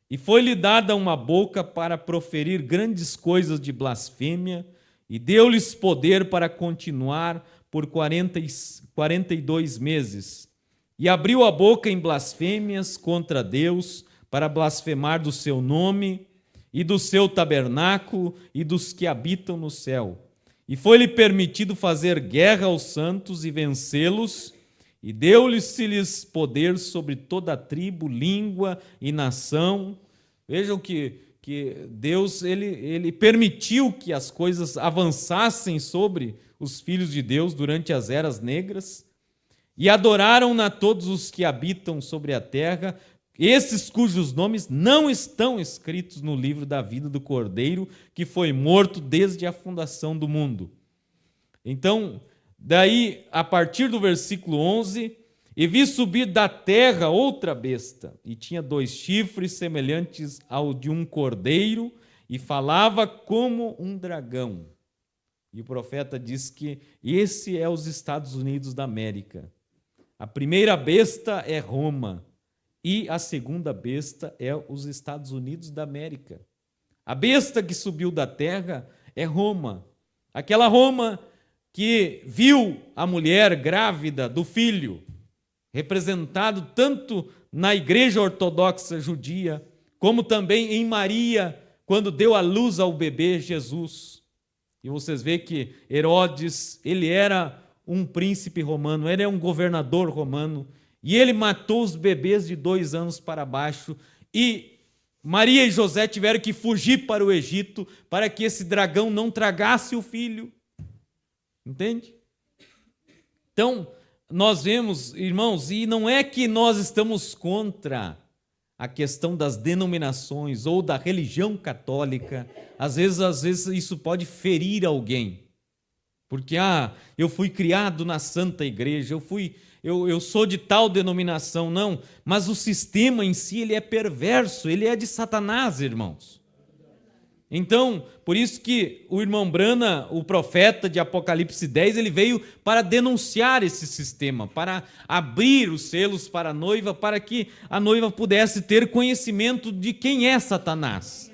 Speaker 3: E foi-lhe dada uma boca para proferir grandes coisas de blasfêmia, e deu-lhes poder para continuar por 42 meses. E abriu a boca em blasfêmias contra Deus, para blasfemar do seu nome, e do seu tabernáculo, e dos que habitam no céu. E foi-lhe permitido fazer guerra aos santos e vencê-los, e deu-lhes poder sobre toda a tribo, língua e nação. Vejam que Deus ele permitiu que as coisas avançassem sobre os filhos de Deus durante as eras negras. E adoraram-na todos os que habitam sobre a terra, esses cujos nomes não estão escritos no livro da vida do Cordeiro, que foi morto desde a fundação do mundo. Então, daí, a partir do versículo 11, e vi subir da terra outra besta, e tinha 2 chifres semelhantes ao de um cordeiro, e falava como um dragão. E o profeta diz que esse é os Estados Unidos da América. A primeira besta é Roma, e a segunda besta é os Estados Unidos da América. A besta que subiu da terra é Roma. Aquela Roma que viu a mulher grávida do filho, representado tanto na igreja ortodoxa judia, como também em Maria, quando deu à luz ao bebê Jesus. E vocês veem que Herodes, ele era um príncipe romano, ele é um governador romano, e ele matou os bebês de 2 anos para baixo, e Maria e José tiveram que fugir para o Egito para que esse dragão não tragasse o filho. Entende? Então, nós vemos, irmãos, e não é que nós estamos contra a questão das denominações ou da religião católica. Às vezes isso pode ferir alguém. Porque, eu fui criado na Santa Igreja, eu sou de tal denominação. Não, mas o sistema em si, ele é perverso, ele é de Satanás, irmãos. Então, por isso que o irmão Brana, o profeta de Apocalipse 10, ele veio para denunciar esse sistema, para abrir os selos para a noiva, para que a noiva pudesse ter conhecimento de quem é Satanás.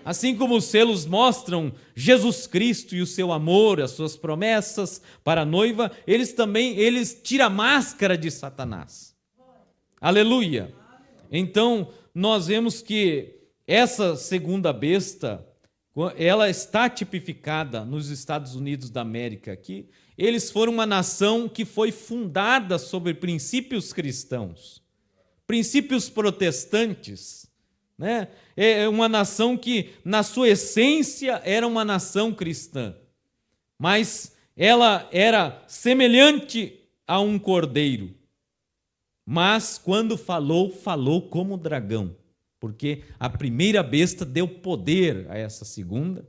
Speaker 3: Assim como os selos mostram Jesus Cristo e o seu amor, as suas promessas para a noiva, eles tiram a máscara de Satanás. Aleluia! Então, nós vemos que essa segunda besta, ela está tipificada nos Estados Unidos da América aqui. Eles foram uma nação que foi fundada sobre princípios cristãos, princípios protestantes, né? É uma nação que, na sua essência, era uma nação cristã, mas ela era semelhante a um cordeiro, mas quando falou, falou como dragão, porque a primeira besta deu poder a essa segunda,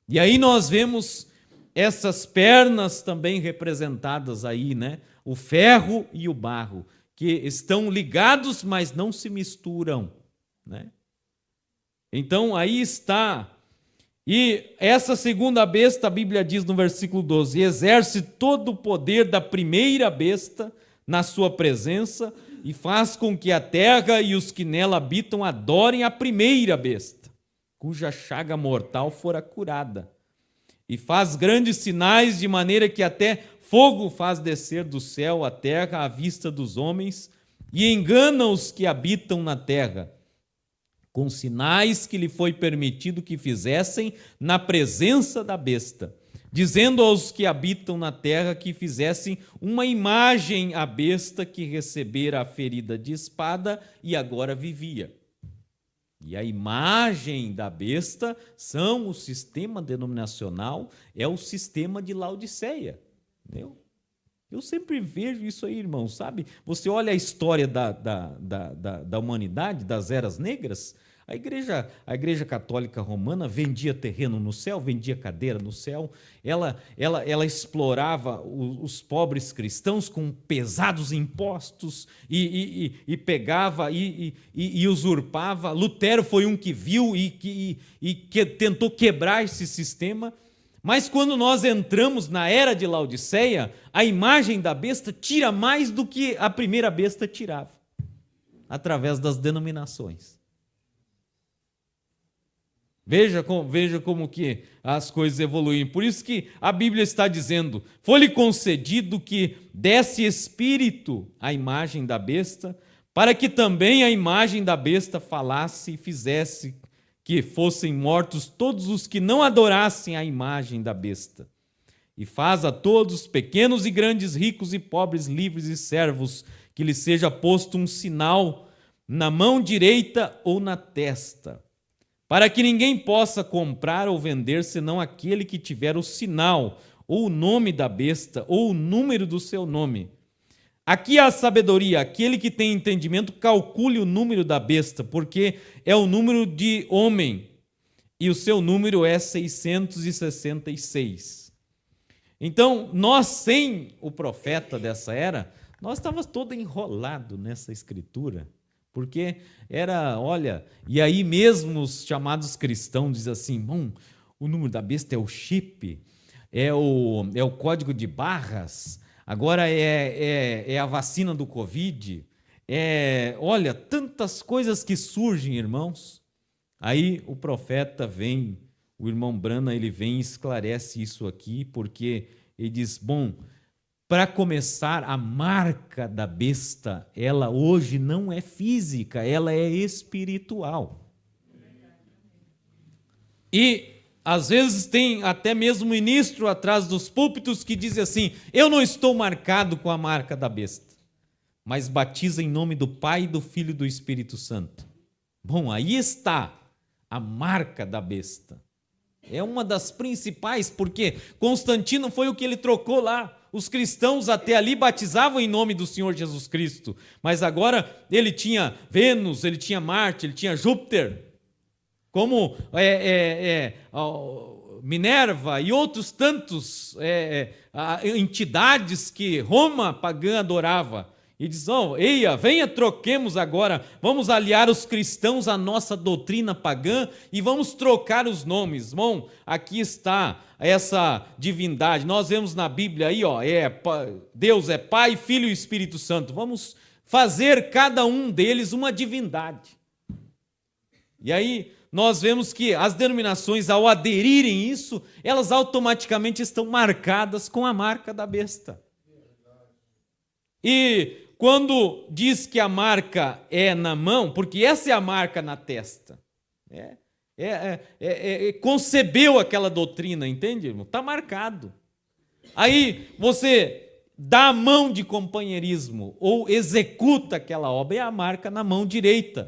Speaker 3: e aí nós vemos essas pernas também representadas aí, né? O ferro e o barro, que estão ligados, mas não se misturam, né? Então, aí está. E essa segunda besta, a Bíblia diz no versículo 12, exerce todo o poder da primeira besta na sua presença e faz com que a terra e os que nela habitam adorem a primeira besta, cuja chaga mortal fora curada. E faz grandes sinais, de maneira que até fogo faz descer do céu a terra à vista dos homens, e engana os que habitam na terra, com sinais que lhe foi permitido que fizessem na presença da besta, dizendo aos que habitam na terra que fizessem uma imagem à besta que recebera a ferida de espada e agora vivia. E a imagem da besta são o sistema denominacional, é o sistema de Laodiceia. Entendeu? Eu sempre vejo isso aí, irmão, sabe? Você olha a história da humanidade, das eras negras, a igreja católica romana vendia terreno no céu, vendia cadeira no céu, ela explorava os pobres cristãos com pesados impostos e pegava e usurpava. Lutero foi um que viu e que tentou quebrar esse sistema. Mas quando nós entramos na era de Laodiceia, a imagem da besta tira mais do que a primeira besta tirava, através das denominações. Veja como que as coisas evoluem. Por isso que a Bíblia está dizendo, foi-lhe concedido que desse espírito à imagem da besta, para que também a imagem da besta falasse e fizesse que fossem mortos todos os que não adorassem a imagem da besta. E faz a todos, pequenos e grandes, ricos e pobres, livres e servos, que lhe seja posto um sinal na mão direita ou na testa, para que ninguém possa comprar ou vender, senão aquele que tiver o sinal, ou o nome da besta, ou o número do seu nome. Aqui há sabedoria, aquele que tem entendimento, calcule o número da besta, porque é o número de homem, e o seu número é 666. Então, nós sem o profeta dessa era, nós estávamos todo enrolado nessa escritura, porque era, olha, e aí mesmo os chamados cristãos dizem assim, bom, o número da besta é o chip, é o código de barras, agora é a vacina do Covid, olha, tantas coisas que surgem, irmãos. Aí o profeta vem, o irmão Brana, ele vem e esclarece isso aqui, porque ele diz, bom, para começar, a marca da besta, ela hoje não é física, ela é espiritual. E, às vezes, tem até mesmo ministro atrás dos púlpitos que diz assim, eu não estou marcado com a marca da besta, mas batiza em nome do Pai, do Filho e do Espírito Santo. Bom, aí está a marca da besta. É uma das principais, porque Constantino foi o que ele trocou lá. Os cristãos até ali batizavam em nome do Senhor Jesus Cristo, mas agora ele tinha Vênus, ele tinha Marte, ele tinha Júpiter, como Minerva e outros tantos entidades que Roma pagã adorava. e diz: oh, eia, venha, troquemos agora, vamos aliar os cristãos à nossa doutrina pagã e vamos trocar os nomes. Bom, aqui está essa divindade. Nós vemos na Bíblia aí, ó, Deus é Pai, Filho e Espírito Santo. Vamos fazer cada um deles uma divindade. E aí nós vemos que as denominações, ao aderirem isso, elas automaticamente estão marcadas com a marca da besta. E quando diz que a marca é na mão, porque essa é a marca na testa, concebeu aquela doutrina, entende, irmão? Está marcado. Aí você dá a mão de companheirismo ou executa aquela obra, é a marca na mão direita.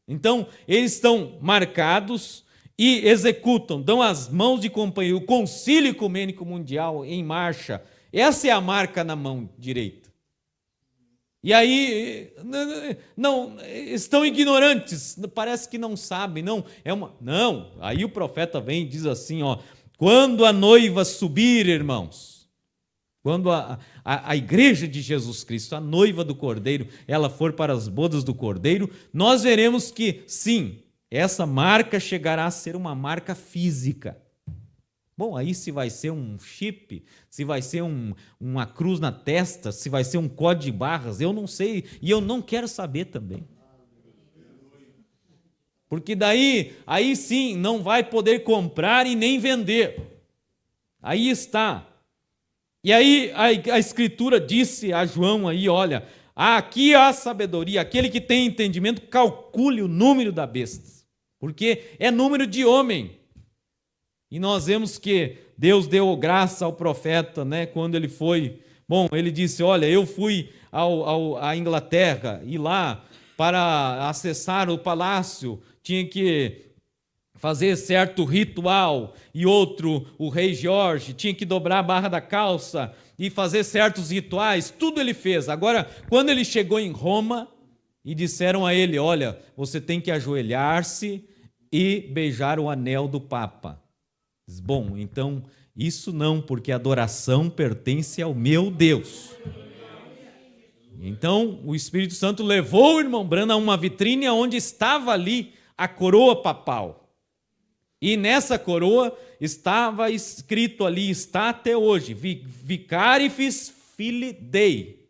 Speaker 3: Então, eles estão marcados e executam, dão as mãos de companheirismo. O Concílio Ecumênico Mundial em marcha, essa é a marca na mão direita. E aí, não, estão ignorantes, parece que não sabem, não, aí o profeta vem e diz assim, ó, quando a noiva subir, irmãos, quando a igreja de Jesus Cristo, a noiva do Cordeiro, ela for para as bodas do Cordeiro, nós veremos que, sim, essa marca chegará a ser uma marca física. Bom, aí se vai ser um chip, se vai ser uma cruz na testa, se vai ser um código de barras, eu não sei e eu não quero saber também. Porque daí, aí sim, não vai poder comprar e nem vender. Aí está. E aí a Escritura disse a João aí, olha, aqui há sabedoria, aquele que tem entendimento, calcule o número da besta, porque é número de homem. E nós vemos que Deus deu graça ao profeta, né, quando ele foi, ele disse, olha, eu fui à Inglaterra e lá para acessar o palácio tinha que fazer certo ritual, e outro, o rei Jorge, tinha que dobrar a barra da calça e fazer certos rituais, tudo ele fez. Agora, quando ele chegou em Roma e disseram a ele, olha, você tem que ajoelhar-se e beijar o anel do Papa. Bom, então, isso não, porque a adoração pertence ao meu Deus. Então, o Espírito Santo levou o irmão Branham a uma vitrine onde estava ali a coroa papal. E nessa coroa estava escrito ali, está até hoje, Vicarifis Filii Dei.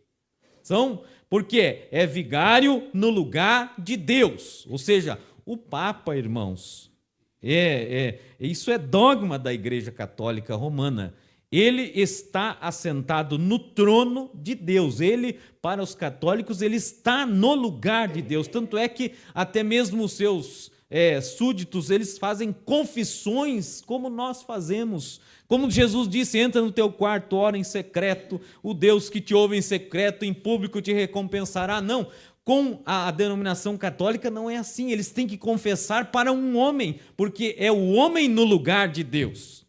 Speaker 3: Porque é vigário no lugar de Deus. Ou seja, o Papa, irmãos, isso é dogma da Igreja Católica Romana. Ele está assentado no trono de Deus. Ele, para os católicos, ele está no lugar de Deus. Tanto é que até mesmo os seus súditos, eles fazem confissões como nós fazemos. Como Jesus disse, entra no teu quarto, ora em secreto, o Deus que te ouve em secreto, em público te recompensará. Não, com a denominação católica não é assim. Eles têm que confessar para um homem, porque é o homem no lugar de Deus.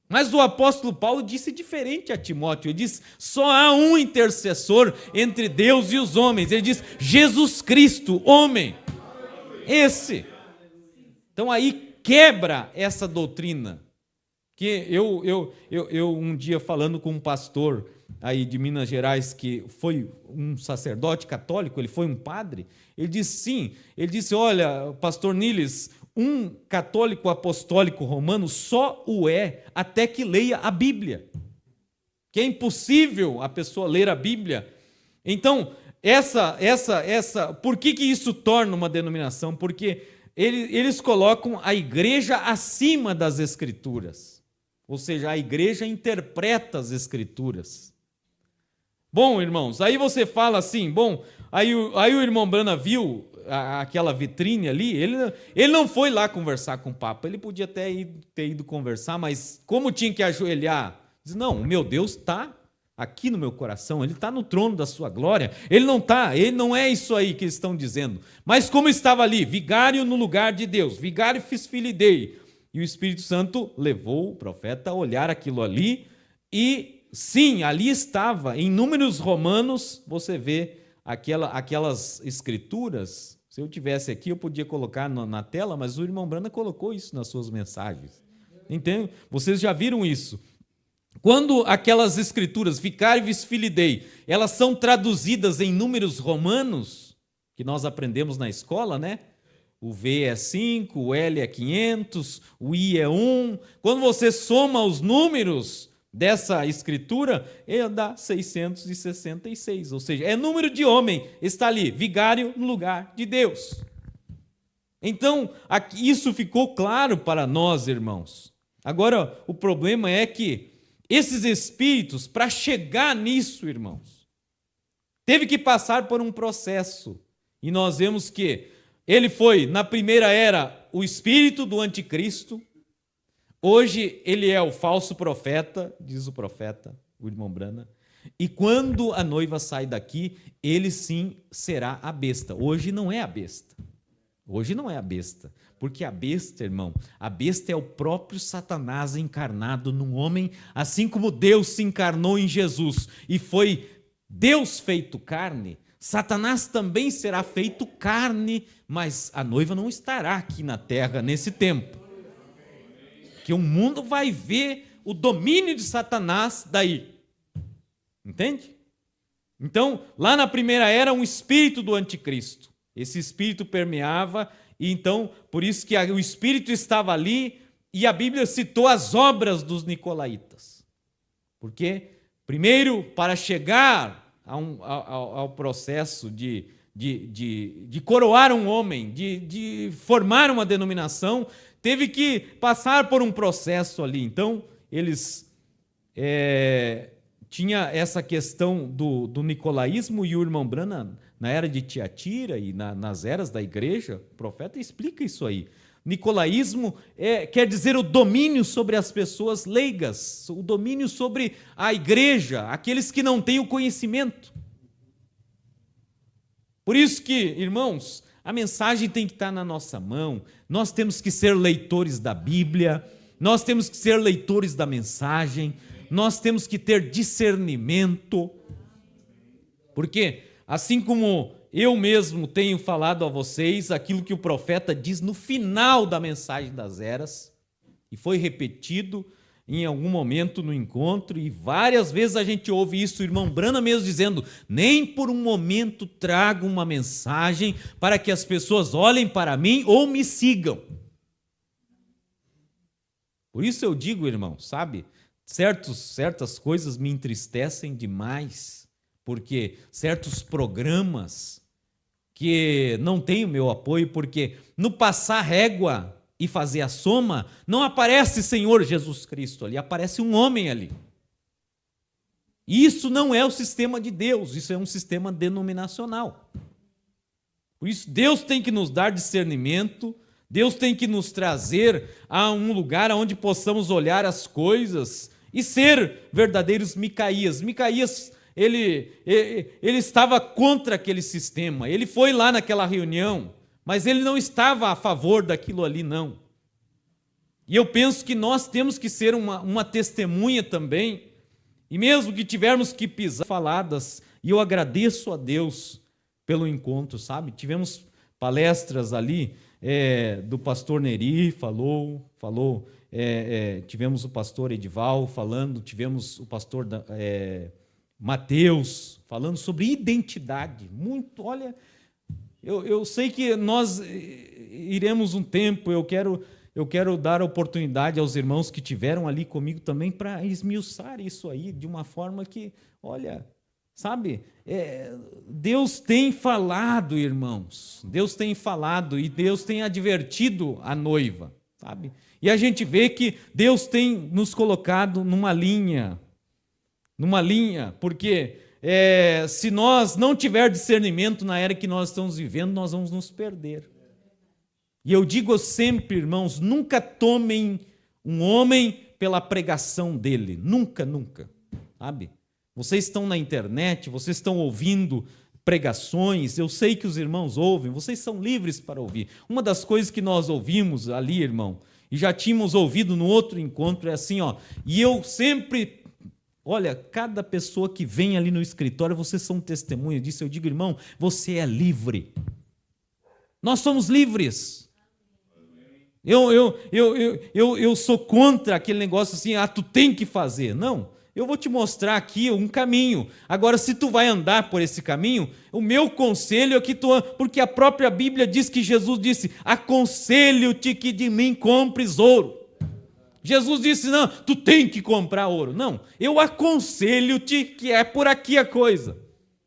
Speaker 3: Mas o apóstolo Paulo disse diferente a Timóteo. Ele diz, só há um intercessor entre Deus e os homens. Ele diz, Jesus Cristo, homem. Esse. Então aí quebra essa doutrina. Que eu um dia falando com um pastor aí de Minas Gerais, que foi um sacerdote católico, ele foi um padre, ele disse sim, ele disse, olha, pastor Niles, um católico apostólico romano só o é até que leia a Bíblia, que é impossível a pessoa ler a Bíblia. Então, por que isso torna uma denominação? Porque eles colocam a igreja acima das Escrituras, ou seja, a igreja interpreta as Escrituras. Bom, irmãos, aí você fala assim, aí o irmão Branham viu aquela vitrine ali, ele não foi lá conversar com o Papa, ele podia ter ido conversar, mas como tinha que ajoelhar, diz, não, o meu Deus está aqui no meu coração, ele está no trono da sua glória, ele não é isso aí que eles estão dizendo, mas como estava ali, vigário no lugar de Deus, vigário Filii Filii Dei, e o Espírito Santo levou o profeta a olhar aquilo ali, e sim, ali estava, em Números Romanos, você vê aquelas escrituras. Se eu tivesse aqui, eu podia colocar na tela, mas o irmão Branham colocou isso nas suas mensagens. Entende? Vocês já viram isso. quando aquelas escrituras, Vicari vis Filidei, elas são traduzidas em números romanos, que nós aprendemos na escola, né? O V é 5, o L é 500, o I é 1. Quando você soma os números dessa escritura, ele dá 666, ou seja, é número de homem, está ali, vigário no lugar de Deus. Então, isso ficou claro para nós, irmãos. Agora, o problema é que esses espíritos, para chegar nisso, irmãos, teve que passar por um processo. E nós vemos que ele foi, na primeira era, o espírito do anticristo. Hoje, ele é o falso profeta, diz o profeta, o irmão Brana. E quando a noiva sai daqui, ele sim será a besta. Hoje não é a besta. Hoje não é a besta, porque a besta, irmão, a besta é o próprio Satanás encarnado num homem, assim como Deus se encarnou em Jesus e foi Deus feito carne, Satanás também será feito carne, mas a noiva não estará aqui na terra nesse tempo. Que o mundo vai ver o domínio de Satanás daí. Entende? Então, lá na primeira era, um espírito do anticristo. Esse espírito permeava, e então, por isso que o espírito estava ali, e a Bíblia citou as obras dos nicolaítas. Porque, primeiro, para chegar ao processo de coroar um homem, de formar uma denominação, teve que passar por um processo ali. Então, eles tinha essa questão do nicolaísmo, e o irmão Branham, na era de Tiatira e nas eras da igreja, o profeta explica isso aí. Nicolaísmo quer dizer o domínio sobre as pessoas leigas, o domínio sobre a igreja, aqueles que não têm o conhecimento. Por isso que, irmãos, a mensagem tem que estar na nossa mão, nós temos que ser leitores da Bíblia, nós temos que ser leitores da mensagem, nós temos que ter discernimento, porque assim como eu mesmo tenho falado a vocês aquilo que o profeta diz no final da mensagem das eras, e foi repetido em algum momento no encontro, e várias vezes a gente ouve isso, o irmão Branham mesmo dizendo, nem por um momento trago uma mensagem para que as pessoas olhem para mim ou me sigam. Por isso eu digo, irmão, sabe, certas coisas me entristecem demais, porque certos programas que não têm o meu apoio, porque no passar régua e fazer a soma, não aparece Senhor Jesus Cristo ali, aparece um homem ali. Isso não é o sistema de Deus, isso é um sistema denominacional. Por isso Deus tem que nos dar discernimento, Deus tem que nos trazer a um lugar onde possamos olhar as coisas e ser verdadeiros Micaías. Micaías, ele estava contra aquele sistema, ele foi lá naquela reunião, mas ele não estava a favor daquilo ali, não. E eu penso que nós temos que ser uma testemunha também, e mesmo que tivermos que pisar faladas, e eu agradeço a Deus pelo encontro, sabe? Tivemos palestras ali, do pastor Neri, falou, tivemos o pastor Edival falando, tivemos o pastor Mateus falando sobre identidade, muito, olha, eu sei que nós iremos um tempo, eu quero dar oportunidade aos irmãos que tiveram ali comigo também para esmiuçar isso aí de uma forma que, olha, sabe, Deus tem falado, irmãos, Deus tem falado e Deus tem advertido a noiva, sabe? E a gente vê que Deus tem nos colocado numa linha, porque se nós não tiver discernimento na era que nós estamos vivendo, nós vamos nos perder. E eu digo sempre, irmãos, nunca tomem um homem pela pregação dele, nunca, sabe? Vocês estão na internet, vocês estão ouvindo pregações, eu sei que os irmãos ouvem, vocês são livres para ouvir. Uma das coisas que nós ouvimos ali, irmão, e já tínhamos ouvido no outro encontro, é assim, e eu sempre... Olha, cada pessoa que vem ali no escritório, vocês são testemunha disso. Eu digo, irmão, você é livre. Nós somos livres. Eu sou contra aquele negócio assim, tu tem que fazer. Não, eu vou te mostrar aqui um caminho. Agora, se tu vai andar por esse caminho, o meu conselho é que porque a própria Bíblia diz que Jesus disse: aconselho-te que de mim compres ouro. Jesus disse: não, tu tem que comprar ouro. Não, eu aconselho-te que é por aqui a coisa.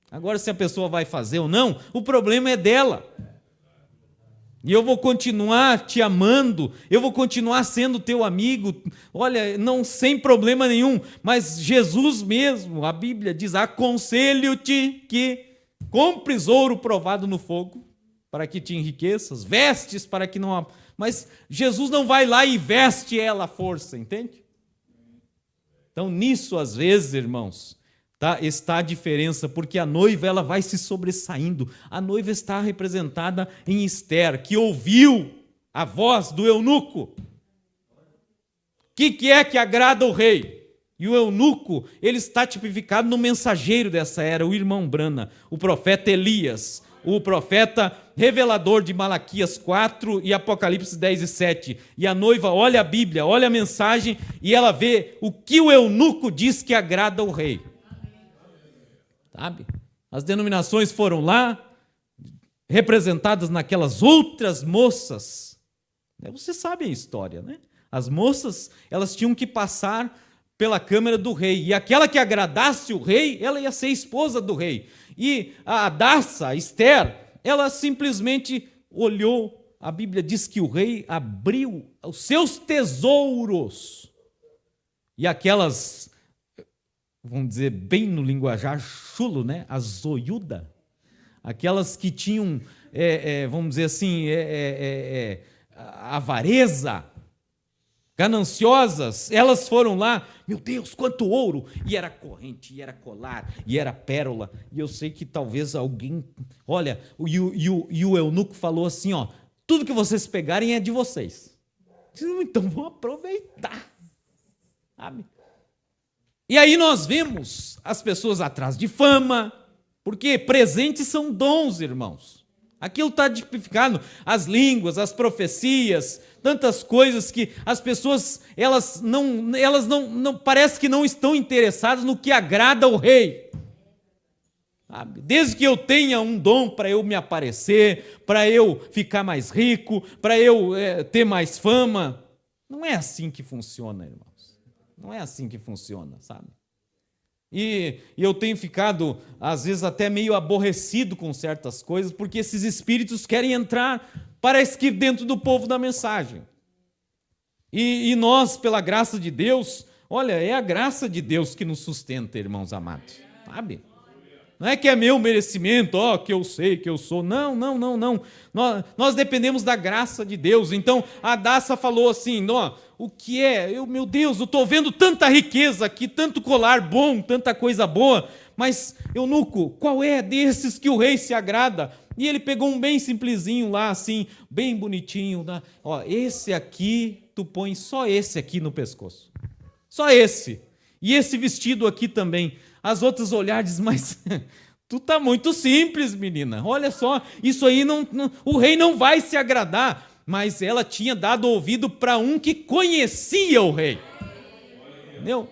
Speaker 3: Agora, se a pessoa vai fazer ou não, o problema é dela. E eu vou continuar te amando, eu vou continuar sendo teu amigo, olha, não sem problema nenhum, mas Jesus mesmo, a Bíblia diz: aconselho-te que compres ouro provado no fogo, para que te enriqueças, vestes para que não... Mas Jesus não vai lá e veste ela à força, entende? Então, nisso, às vezes, irmãos, está a diferença, porque a noiva ela vai se sobressaindo. A noiva está representada em Ester, que ouviu a voz do eunuco. O que é que agrada o rei? E o eunuco, ele está tipificado no mensageiro dessa era, o irmão Brana, o profeta Elias, o profeta revelador de Malaquias 4 e Apocalipse 10 e 7. E a noiva olha a Bíblia, olha a mensagem, e ela vê o que o eunuco diz que agrada ao rei. Sabe? As denominações foram lá, representadas naquelas outras moças. Você sabe a história, né? As moças, elas tinham que passar pela câmara do rei, e aquela que agradasse o rei, ela ia ser esposa do rei. E a Hadassa, a Ester, ela simplesmente olhou, a Bíblia diz que o rei abriu os seus tesouros, e aquelas, vamos dizer, bem no linguajar chulo, né? As zoiuda, aquelas que tinham, vamos dizer assim, avareza, gananciosas, elas foram lá, meu Deus, quanto ouro! E era corrente, e era colar, e era pérola, e eu sei que talvez alguém, olha, e o eunuco falou assim, ó, tudo que vocês pegarem é de vocês. Então vão aproveitar, sabe? E aí nós vemos as pessoas atrás de fama, porque presentes são dons, irmãos. Aquilo está tipificado, as línguas, as profecias, tantas coisas que as pessoas, elas não parece que não estão interessadas no que agrada ao rei. Sabe? Desde que eu tenha um dom para eu me aparecer, para eu ficar mais rico, para eu ter mais fama, não é assim que funciona, irmãos. Não é assim que funciona, sabe? E eu tenho ficado, às vezes, até meio aborrecido com certas coisas, porque esses espíritos querem entrar, parece que dentro do povo da mensagem. E nós, pela graça de Deus, olha, é a graça de Deus que nos sustenta, irmãos amados, sabe? Não é que é meu merecimento, que eu sei, que eu sou. Não. Nós dependemos da graça de Deus. Então, a Hadassa falou assim, o que é? Meu Deus, eu estou vendo tanta riqueza aqui, tanto colar bom, tanta coisa boa, mas, eunuco, qual é desses que o rei se agrada? E ele pegou um bem simplesinho lá, assim, bem bonitinho. Esse aqui, tu põe só esse aqui no pescoço. Só esse. E esse vestido aqui também. As outras olhares, mas tu tá muito simples, menina. Olha só, isso aí o rei não vai se agradar. Mas ela tinha dado ouvido para um que conhecia o rei. Entendeu?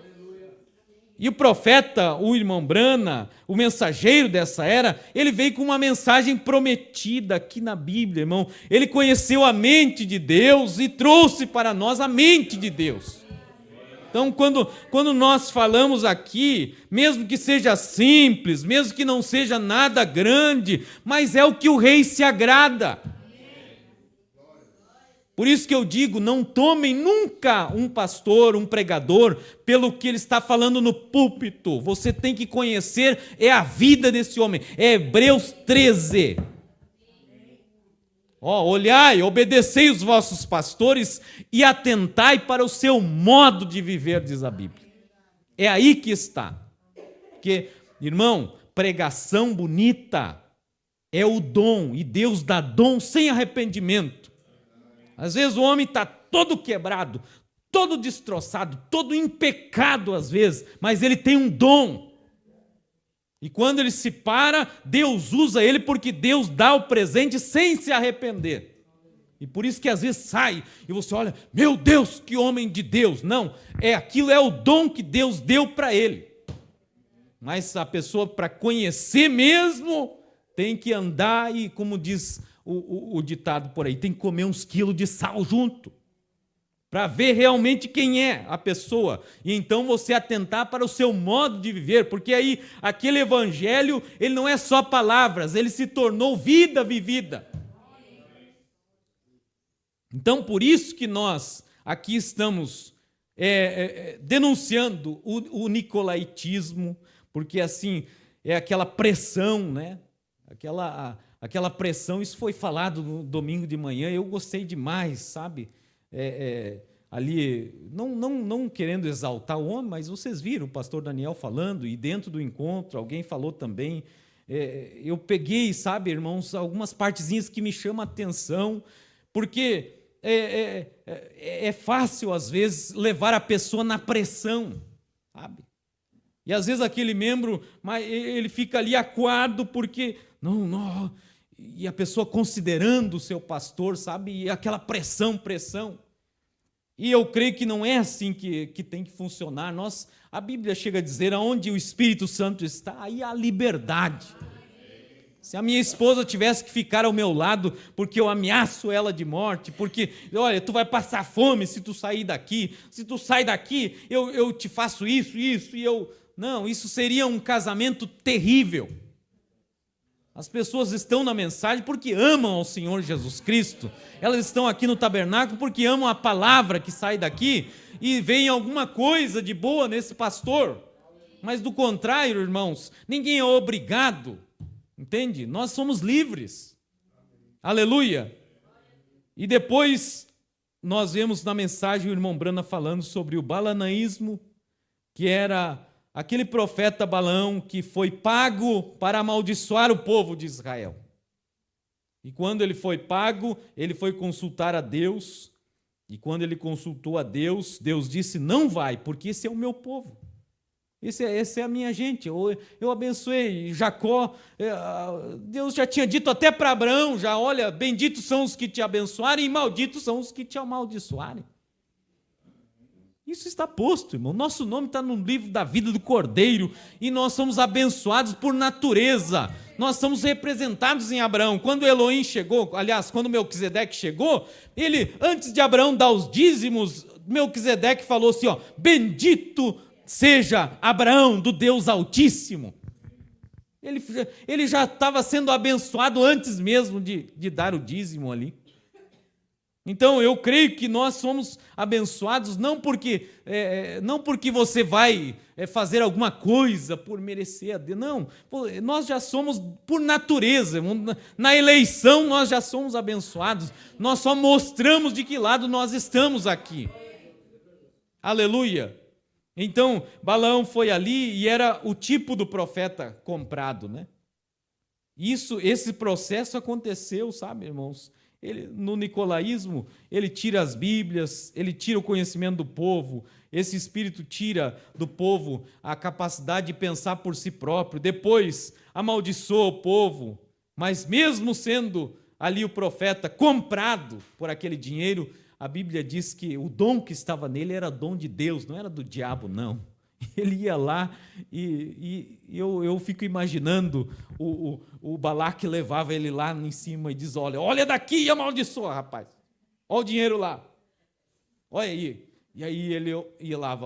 Speaker 3: E o profeta, o irmão Brana, o mensageiro dessa era, ele veio com uma mensagem prometida aqui na Bíblia, irmão. Ele conheceu a mente de Deus e trouxe para nós a mente de Deus. Então, quando nós falamos aqui, mesmo que seja simples, mesmo que não seja nada grande, mas é o que o rei se agrada. Por isso que eu digo, não tomem nunca um pastor, um pregador, pelo que ele está falando no púlpito. Você tem que conhecer, a vida desse homem. É Hebreus 13. Olhai, obedecei os vossos pastores e atentai para o seu modo de viver, diz a Bíblia. É aí que está. Porque, irmão, pregação bonita é o dom, e Deus dá dom sem arrependimento. Às vezes o homem está todo quebrado, todo destroçado, todo em pecado às vezes, mas ele tem um dom. E quando ele se para, Deus usa ele porque Deus dá o presente sem se arrepender. E por isso que às vezes sai e você olha, meu Deus, que homem de Deus. Não, aquilo é o dom que Deus deu para ele. Mas a pessoa, para conhecer mesmo, tem que andar e, como diz o ditado por aí, tem que comer uns quilos de sal junto, para ver realmente quem é a pessoa. E então você atentar para o seu modo de viver, porque aí aquele evangelho, ele não é só palavras, ele se tornou vida vivida. Então, por isso que nós aqui estamos denunciando o nicolaítismo, porque assim, é aquela pressão, né? Aquela pressão, isso foi falado no domingo de manhã, eu gostei demais, sabe? Ali, não querendo exaltar o homem, mas vocês viram o pastor Daniel falando, e dentro do encontro, alguém falou também, eu peguei, sabe, irmãos, algumas partezinhas que me chamam a atenção, porque é fácil, às vezes, levar a pessoa na pressão, sabe? E, às vezes, aquele membro, mas ele fica ali acuado porque, não, e a pessoa considerando o seu pastor, sabe? E aquela pressão. E eu creio que não é assim que tem que funcionar. A Bíblia chega a dizer, aonde o Espírito Santo está, aí há liberdade. Se a minha esposa tivesse que ficar ao meu lado, porque eu ameaço ela de morte, porque, olha, tu vai passar fome se tu sair daqui, se tu sai daqui, eu te faço isso, e eu... Não, isso seria um casamento terrível. As pessoas estão na mensagem porque amam ao Senhor Jesus Cristo. Elas estão aqui no tabernáculo porque amam a palavra que sai daqui e vem alguma coisa de boa nesse pastor. Mas do contrário, irmãos, ninguém é obrigado. Entende? Nós somos livres. Aleluia. E depois nós vemos na mensagem o irmão Brana falando sobre o balanaísmo, que era aquele profeta Balaão que foi pago para amaldiçoar o povo de Israel. E quando ele foi pago, ele foi consultar a Deus, e quando ele consultou a Deus, Deus disse, não vai, porque esse é o meu povo. Esse é a minha gente, eu abençoei Jacó, Deus já tinha dito até para Abraão, já olha, benditos são os que te abençoarem e malditos são os que te amaldiçoarem. Isso está posto, irmão, nosso nome está no livro da vida do Cordeiro e nós somos abençoados por natureza, nós somos representados em Abraão. Quando Elohim chegou, aliás, quando Melquisedeque chegou, ele, antes de Abraão dar os dízimos, Melquisedeque falou assim, bendito seja Abraão do Deus Altíssimo. Ele já estava sendo abençoado antes mesmo de dar o dízimo ali. Então eu creio que nós somos abençoados não porque você vai fazer alguma coisa por merecer a Deus, não, nós já somos por natureza, na eleição nós já somos abençoados, nós só mostramos de que lado nós estamos aqui. Aleluia. Então, Balaão foi ali e era o tipo do profeta comprado, né? Esse processo aconteceu, sabe, irmãos? No nicolaísmo, ele tira as Bíblias, ele tira o conhecimento do povo, esse espírito tira do povo a capacidade de pensar por si próprio, depois amaldiçoa o povo, mas mesmo sendo ali o profeta comprado por aquele dinheiro, a Bíblia diz que o dom que estava nele era dom de Deus, não era do diabo, não. Ele ia lá e eu fico imaginando o Balaque levava ele lá em cima e diz, olha daqui e amaldiçoa, rapaz. Olha o dinheiro lá. Olha aí. E aí ele ia lá,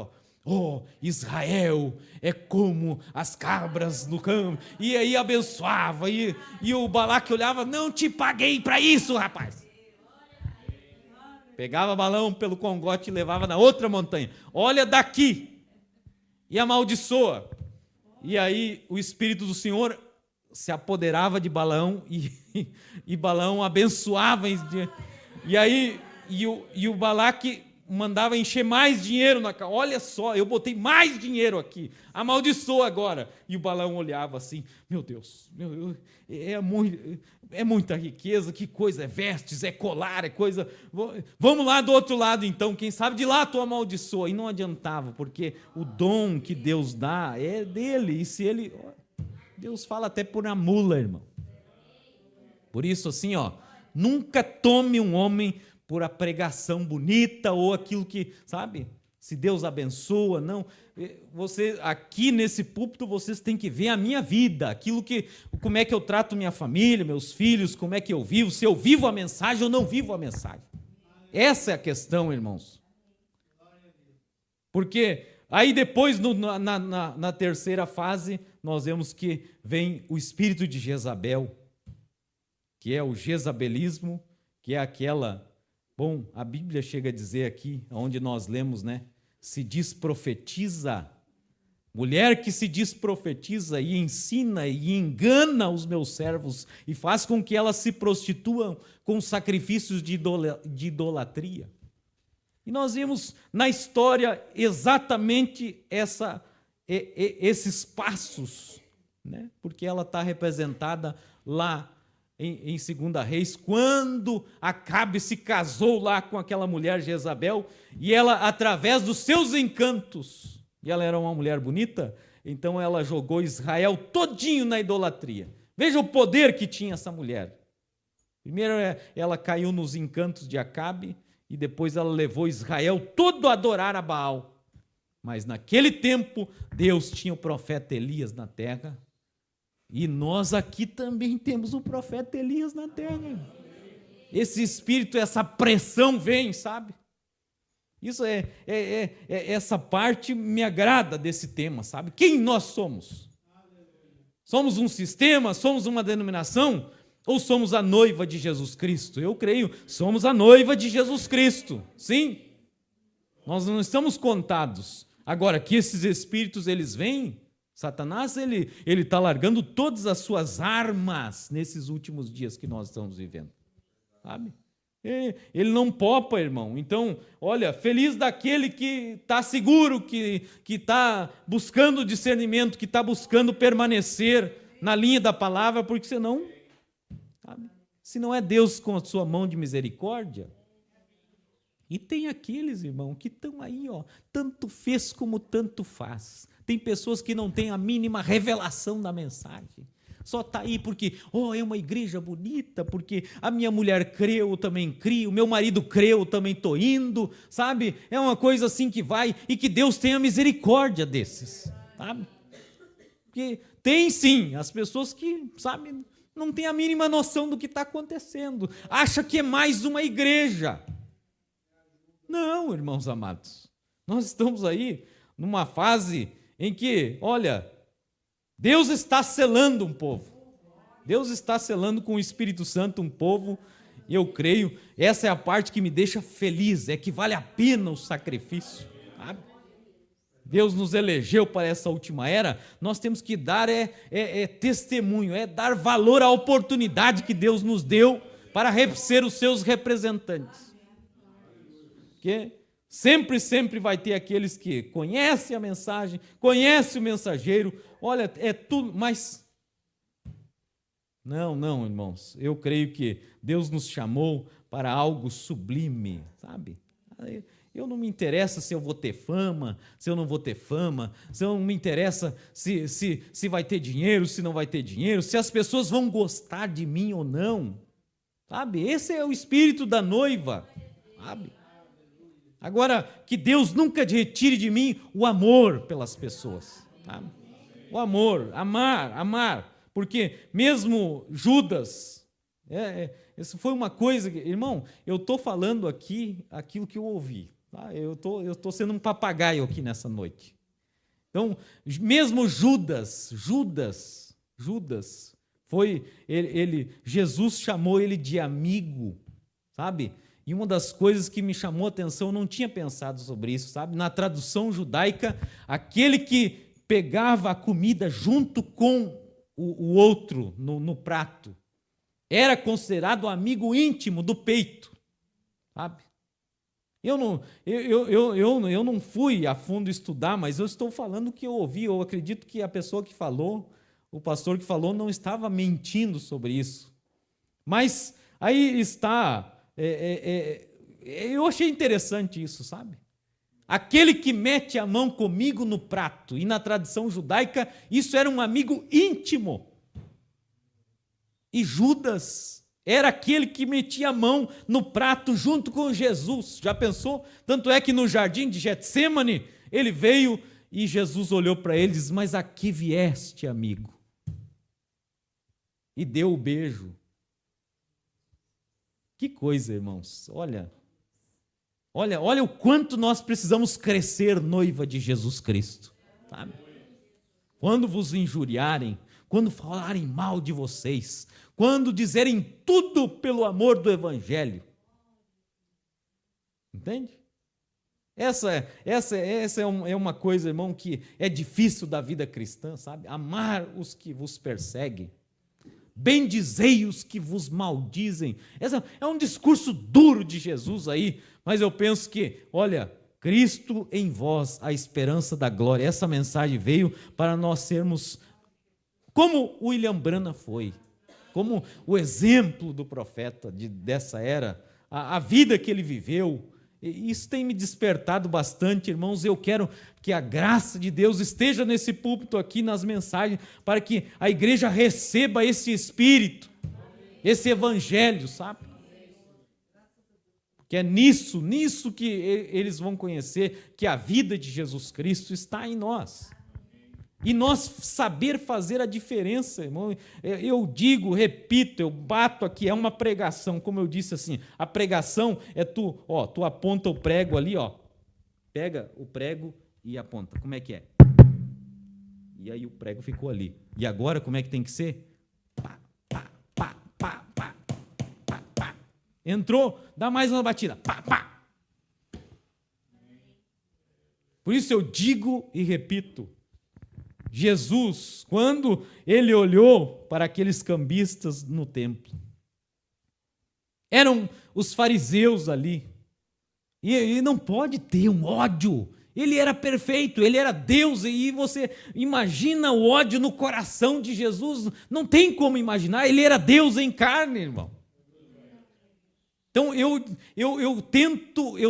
Speaker 3: Israel é como as cabras no campo. E aí abençoava. E o Balaque olhava, não te paguei para isso, rapaz. Pegava Balaão pelo congote e levava na outra montanha. Olha daqui. E amaldiçoa. E aí o Espírito do Senhor se apoderava de Balaão e Balaão abençoava. E aí o Balaque mandava encher mais dinheiro na casa. Olha só, eu botei mais dinheiro aqui. Amaldiçoa agora. E o Balaão olhava assim, meu Deus, é muita riqueza, que coisa, é vestes, é colar, é coisa... Vamos lá do outro lado então, quem sabe de lá tu amaldiçoa. E não adiantava, porque o dom que Deus dá é dele, e se ele... Deus fala até por uma mula, irmão. Por isso assim, Nunca tome um homem por a pregação bonita ou aquilo que, sabe, se Deus abençoa, não. Você, aqui nesse púlpito, vocês têm que ver a minha vida, como é que eu trato minha família, meus filhos, como é que eu vivo, se eu vivo a mensagem ou não vivo a mensagem. Essa é a questão, irmãos. Porque aí depois, na terceira fase, nós vemos que vem o espírito de Jezabel, que é o jezabelismo, que é aquela... Bom, a Bíblia chega a dizer aqui, onde nós lemos, né? Se diz profetiza, mulher que se diz profetiza e ensina e engana os meus servos e faz com que elas se prostituam com sacrifícios de idolatria. E nós vimos na história exatamente esses passos, né? Porque ela está representada lá em 2 Reis, quando Acabe se casou lá com aquela mulher Jezabel, e ela, através dos seus encantos, e ela era uma mulher bonita, então ela jogou Israel todinho na idolatria. Veja o poder que tinha essa mulher. Primeiro ela caiu nos encantos de Acabe, e depois ela levou Israel todo a adorar a Baal. Mas naquele tempo, Deus tinha o profeta Elias na terra, e nós aqui também temos o profeta Elias na terra. Esse espírito, essa pressão vem, sabe? Isso essa parte me agrada desse tema, sabe? Quem nós somos? Somos um sistema? Somos uma denominação? Ou somos a noiva de Jesus Cristo? Eu creio, somos a noiva de Jesus Cristo, sim. Nós não estamos contados. Agora, que esses espíritos, eles vêm, Satanás, ele está largando todas as suas armas nesses últimos dias que nós estamos vivendo, sabe? Ele não popa, irmão. Então, olha, feliz daquele que está seguro, que está buscando discernimento, que está buscando permanecer na linha da palavra, porque senão, sabe? Se não é Deus com a sua mão de misericórdia. E tem aqueles, irmão, que estão aí, ó, tanto fez como tanto faz. Tem pessoas que não têm a mínima revelação da mensagem. Só está aí porque, é uma igreja bonita, porque a minha mulher creu, eu também crio, o meu marido creu, eu também estou indo, sabe? É uma coisa assim que vai, e que Deus tenha misericórdia desses, sabe? Porque tem sim, as pessoas que, sabe, não têm a mínima noção do que está acontecendo. Acha que é mais uma igreja. Não, irmãos amados, nós estamos aí numa fase em que, olha, Deus está selando um povo, Deus está selando com o Espírito Santo um povo, e eu creio, essa é a parte que me deixa feliz, é que vale a pena o sacrifício, sabe? Deus nos elegeu para essa última era, nós temos que dar testemunho, dar valor à oportunidade que Deus nos deu para ser os seus representantes. Porque sempre vai ter aqueles que conhecem a mensagem, conhecem o mensageiro, olha, é tudo, mas não, irmãos, eu creio que Deus nos chamou para algo sublime, sabe? Eu não me interessa se eu vou ter fama, se eu não vou ter fama, se eu não me interessa se vai ter dinheiro, se não vai ter dinheiro, se as pessoas vão gostar de mim ou não, sabe? Esse é o espírito da noiva, sabe? Agora, que Deus nunca retire de mim o amor pelas pessoas, sabe? O amor, amar, porque mesmo Judas, isso foi uma coisa, irmão, eu estou falando aqui aquilo que eu ouvi, tá? Eu estou sendo um papagaio aqui nessa noite. Então, mesmo Judas, foi, Jesus chamou ele de amigo, sabe? E uma das coisas que me chamou a atenção, eu não tinha pensado sobre isso, sabe? Na tradução judaica, aquele que pegava a comida junto com o outro no prato, era considerado amigo íntimo do peito, sabe? Eu não fui a fundo estudar, mas eu estou falando o que eu ouvi, eu acredito que a pessoa que falou, o pastor que falou, não estava mentindo sobre isso. Mas aí está... eu achei interessante isso, sabe? Aquele que mete a mão comigo no prato, e na tradição judaica, isso era um amigo íntimo. E Judas, Era aquele que metia a mão no prato junto com Jesus. Já pensou? Tanto é que no jardim de Getsêmani, ele veio e Jesus olhou para ele e disse: mas a que vieste, amigo? E deu o beijo. Que coisa, irmãos. Olha o quanto nós precisamos crescer, noiva de Jesus Cristo. Sabe? Quando vos injuriarem, quando falarem mal de vocês, quando dizerem tudo pelo amor do Evangelho. Entende? Essa é uma coisa, irmão, que é difícil da vida cristã, sabe? Amar os que vos perseguem. Bendizei os que vos maldizem. Esse é um discurso duro de Jesus aí, mas eu penso que, olha, Cristo em vós, a esperança da glória. Essa mensagem veio para nós sermos como William Branham foi, como o exemplo do profeta dessa era, a vida que ele viveu. Isso tem me despertado bastante, irmãos. Eu quero que a graça de Deus esteja nesse púlpito aqui, nas mensagens, para que a igreja receba esse espírito, esse evangelho, sabe? Que é nisso que eles vão conhecer que a vida de Jesus Cristo está em nós. E nós saber fazer a diferença, irmão. Eu digo, repito, eu bato aqui, é uma pregação, como eu disse assim, a pregação é tu aponta o prego ali, pega o prego e aponta, como é que é? E aí o prego ficou ali. E agora como é que tem que ser? Pá, pá, pá, pá, pá, pá, pá. Entrou, dá mais uma batida, pá, pá. Por isso eu digo e repito, Jesus, quando ele olhou para aqueles cambistas no templo, eram os fariseus ali, e não pode ter um ódio. Ele era perfeito, ele era Deus, e você imagina o ódio no coração de Jesus, não tem como imaginar, ele era Deus em carne, irmão. Então eu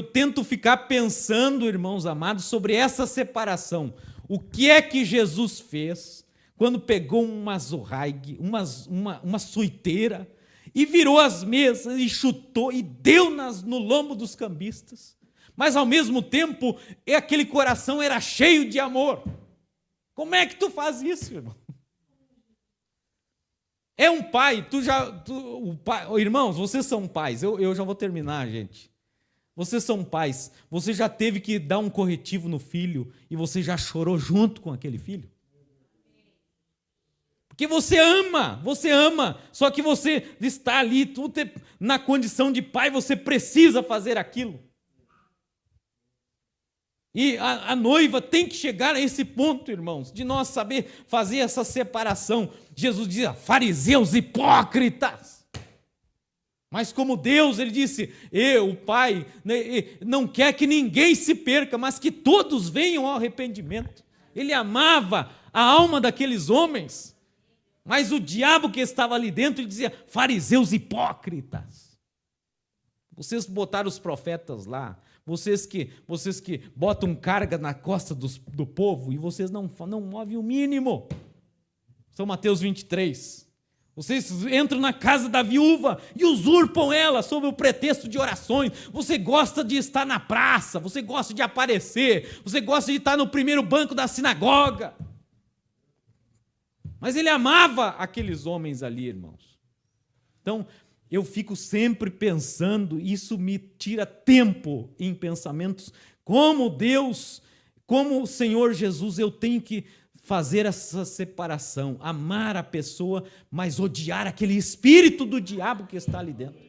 Speaker 3: tento ficar pensando, irmãos amados, sobre essa separação. O que é que Jesus fez quando pegou uma azorrague, uma suiteira, e virou as mesas e chutou e deu no lombo dos cambistas? Mas ao mesmo tempo, aquele coração era cheio de amor. Como é que tu faz isso, irmão? É um pai, irmãos, vocês são pais, eu já vou terminar, gente. Vocês são pais, você já teve que dar um corretivo no filho e você já chorou junto com aquele filho? Porque você ama, só que você está ali, na condição de pai, você precisa fazer aquilo. E a noiva tem que chegar a esse ponto, irmãos, de nós saber fazer essa separação. Jesus dizia: fariseus hipócritas. Mas como Deus, ele disse, o Pai, não quer que ninguém se perca, mas que todos venham ao arrependimento. Ele amava a alma daqueles homens, mas o diabo que estava ali dentro, ele dizia: fariseus hipócritas. Vocês botaram os profetas lá, vocês que botam carga na costa do povo, e vocês não movem o mínimo. São Mateus 23. Vocês entram na casa da viúva e usurpam ela sob o pretexto de orações. Você gosta de estar na praça, você gosta de aparecer, você gosta de estar no primeiro banco da sinagoga. Mas ele amava aqueles homens ali, irmãos. Então, eu fico sempre pensando, isso me tira tempo em pensamentos, como Deus, como o Senhor Jesus, eu tenho que fazer essa separação, amar a pessoa, mas odiar aquele espírito do diabo que está ali dentro.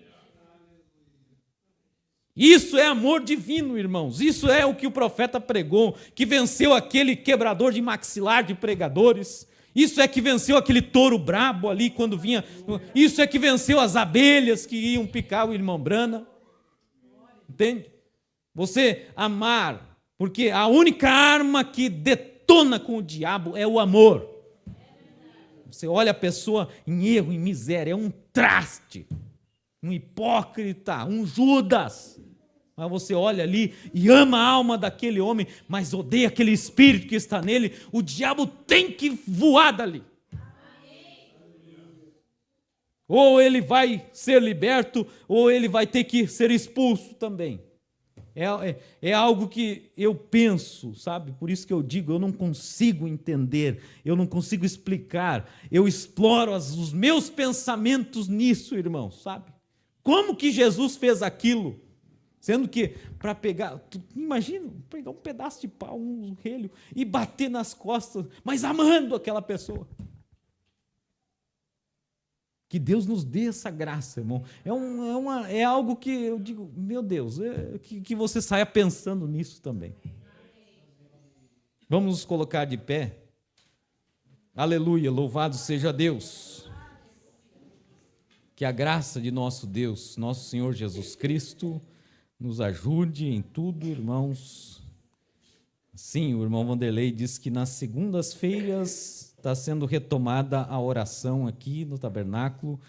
Speaker 3: Isso é amor divino, irmãos. Isso é o que o profeta pregou, que venceu aquele quebrador de maxilar de pregadores. Isso é que venceu aquele touro brabo ali quando vinha. Isso é que venceu as abelhas que iam picar o irmão Branham. Entende? Você amar, porque a única arma que detona com o diabo é o amor. Você olha a pessoa em erro, em miséria, é um traste, um hipócrita, um Judas. Mas você olha ali e ama a alma daquele homem, mas odeia aquele espírito que está nele. O diabo tem que voar dali. Ou ele vai ser liberto, ou ele vai ter que ser expulso também. É algo que eu penso, sabe? Por isso que eu digo, eu não consigo entender, eu não consigo explicar, eu exploro os meus pensamentos nisso, irmão, sabe? Como que Jesus fez aquilo? Sendo que, para pegar, imagina, pegar um pedaço de pau, um relho, e bater nas costas, mas amando aquela pessoa. Que Deus nos dê essa graça, irmão. É algo que eu digo, meu Deus, que você saia pensando nisso também. Vamos nos colocar de pé. Aleluia, louvado seja Deus. Que a graça de nosso Deus, nosso Senhor Jesus Cristo, nos ajude em tudo, irmãos. Sim, o irmão Vanderlei disse que nas segundas-feiras está sendo retomada a oração aqui no tabernáculo,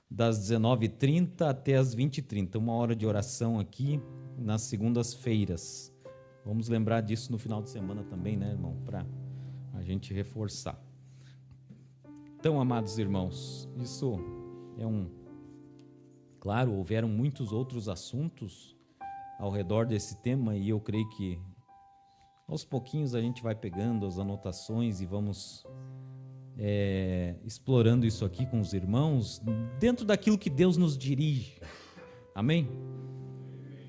Speaker 3: das 19h30 até as 20h30, 1 hora de oração aqui nas segundas-feiras. Vamos lembrar disso no final de semana também, né, irmão? Para a gente reforçar. Então, amados irmãos, isso é Claro, houveram muitos outros assuntos ao redor desse tema e eu creio que aos pouquinhos a gente vai pegando as anotações e vamos explorando isso aqui com os irmãos, dentro daquilo que Deus nos dirige. Amém?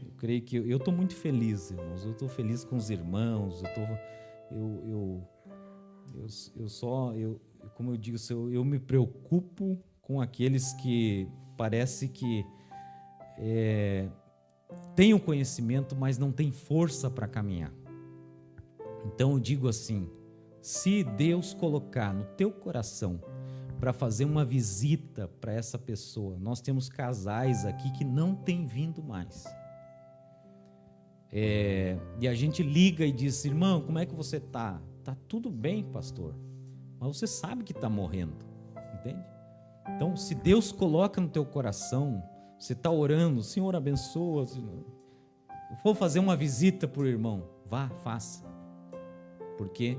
Speaker 3: Eu creio que eu estou muito feliz, irmãos. Eu estou feliz com os irmãos. Como eu digo, eu me preocupo com aqueles que parece que têm o conhecimento, mas não têm força para caminhar. Então eu digo assim, se Deus colocar no teu coração para fazer uma visita para essa pessoa, nós temos casais aqui que não têm vindo mais. E a gente liga e diz, irmão, como é que você está? Está tudo bem, pastor, mas você sabe que está morrendo, entende? Então, se Deus coloca no teu coração, você está orando, Senhor, abençoa, vou fazer uma visita para o irmão, vá, faça. Porque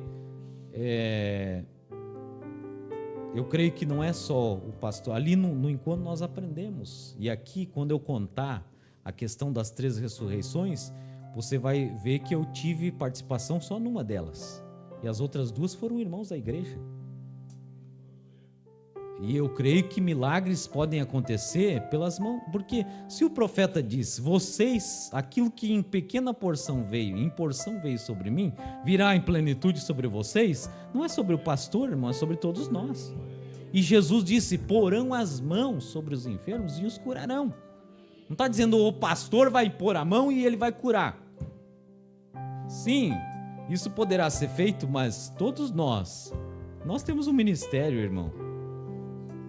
Speaker 3: eu creio que não é só o pastor, ali no encontro nós aprendemos, e aqui quando eu contar a questão das 3 ressurreições, você vai ver que eu tive participação só numa delas, e as outras 2 foram irmãos da igreja. E eu creio que milagres podem acontecer pelas mãos, porque se o profeta diz, vocês, aquilo que em pequena porção veio, em porção veio sobre mim, virá em plenitude sobre vocês, não é sobre o pastor, irmão, é sobre todos nós. E Jesus disse, porão as mãos sobre os enfermos e os curarão. Não está dizendo o pastor vai pôr a mão e ele vai curar. Sim, isso poderá ser feito, mas todos nós temos um ministério, irmão.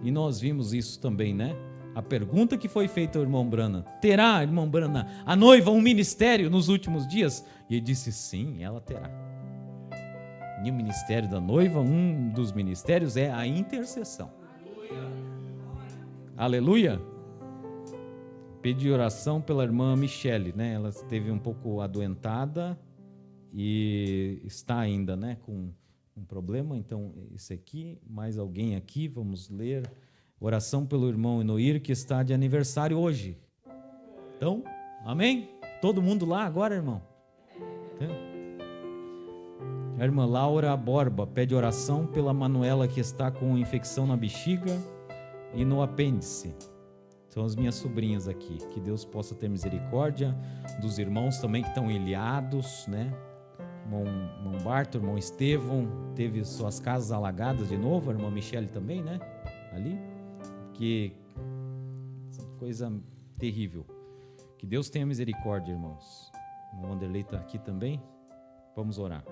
Speaker 3: E nós vimos isso também, né? A pergunta que foi feita ao irmão Brana, terá, irmão Brana, a noiva um ministério nos últimos dias? E ele disse, sim, ela terá. E o ministério da noiva, um dos ministérios é a intercessão. Aleluia! Pedi oração pela irmã Michele, né? Ela esteve um pouco adoentada e está ainda, né, com um problema. Então, esse aqui, mais alguém aqui, vamos ler. Oração pelo irmão Enoir, que está de aniversário hoje. Então, amém? Todo mundo lá agora, irmão? A irmã Laura Borba pede oração pela Manuela, que está com infecção na bexiga e no apêndice. São as minhas sobrinhas aqui. Que Deus possa ter misericórdia dos irmãos também que estão ilhados, né? Irmão Barto, irmão Estevão, teve suas casas alagadas de novo, a irmã Michele também, né? Ali, que coisa terrível. Que Deus tenha misericórdia, irmãos. O Wanderlei está aqui também. Vamos orar.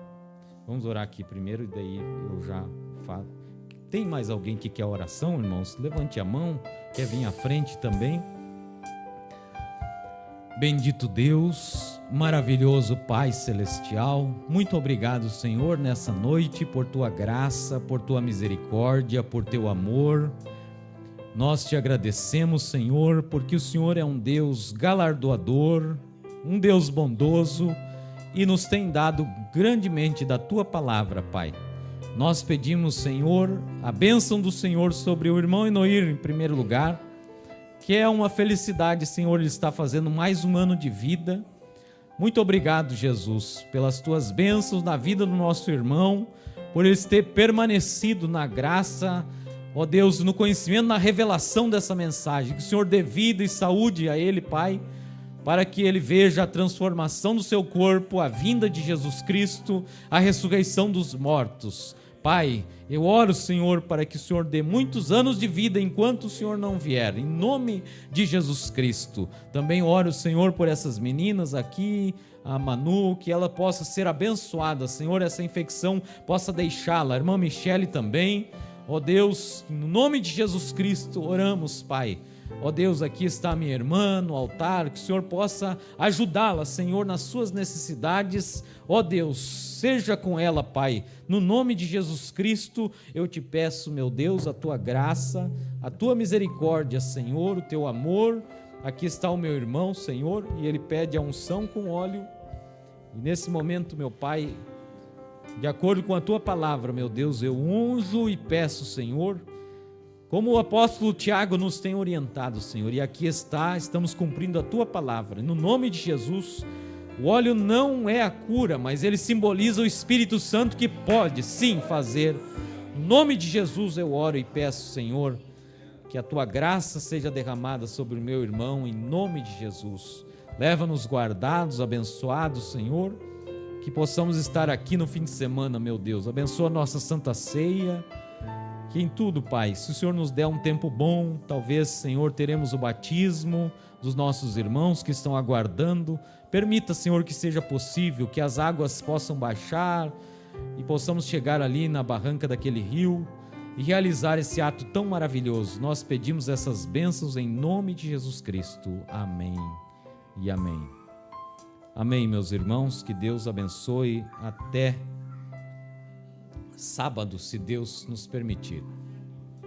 Speaker 3: Vamos orar aqui primeiro e daí eu já falo. Tem mais alguém que quer oração, irmãos? Levante a mão, quer vir à frente também. Bendito Deus, maravilhoso Pai Celestial, muito obrigado, Senhor, nessa noite, por Tua graça, por Tua misericórdia, por Teu amor. Nós Te agradecemos, Senhor, porque o Senhor é um Deus galardoador, um Deus bondoso e nos tem dado grandemente da Tua palavra, Pai. Nós pedimos, Senhor, a bênção do Senhor sobre o irmão Enoir, em primeiro lugar, que é uma felicidade, Senhor, ele está fazendo mais um ano de vida. Muito obrigado, Jesus, pelas tuas bênçãos na vida do nosso irmão, por ele ter permanecido na graça, ó Deus, no conhecimento, na revelação dessa mensagem. Que o Senhor dê vida e saúde a ele, Pai, para que ele veja a transformação do seu corpo, a vinda de Jesus Cristo, a ressurreição dos mortos. Pai, eu oro, Senhor, para que o Senhor dê muitos anos de vida enquanto o Senhor não vier, em nome de Jesus Cristo. Também oro, Senhor, por essas meninas aqui, a Manu, que ela possa ser abençoada, Senhor, essa infecção possa deixá-la, a irmã Michele também. Ó Deus, no nome de Jesus Cristo, oramos, Pai. Ó Deus, aqui está a minha irmã no altar, que o Senhor possa ajudá-la, Senhor, nas suas necessidades. Ó Deus, seja com ela, Pai. No nome de Jesus Cristo, eu te peço, meu Deus, a tua graça, a tua misericórdia, Senhor, o teu amor. Aqui está o meu irmão, Senhor, e ele pede a unção com óleo. E nesse momento, meu Pai, de acordo com a tua palavra, meu Deus, eu unjo e peço, Senhor, como o apóstolo Tiago nos tem orientado, Senhor, e aqui estamos cumprindo a tua palavra. No nome de Jesus, o óleo não é a cura, mas ele simboliza o Espírito Santo que pode sim fazer. No nome de Jesus eu oro e peço, Senhor, que a tua graça seja derramada sobre o meu irmão, em nome de Jesus. Leva-nos guardados, abençoados, Senhor, que possamos estar aqui no fim de semana, meu Deus. Abençoa a nossa Santa Ceia, que em tudo, Pai, se o Senhor nos der um tempo bom, talvez, Senhor, teremos o batismo dos nossos irmãos que estão aguardando. Permita, Senhor, que seja possível, que as águas possam baixar e possamos chegar ali na barranca daquele rio e realizar esse ato tão maravilhoso. Nós pedimos essas bênçãos em nome de Jesus Cristo. Amém e amém. Amém, meus irmãos, que Deus abençoe até sábado, se Deus nos permitir.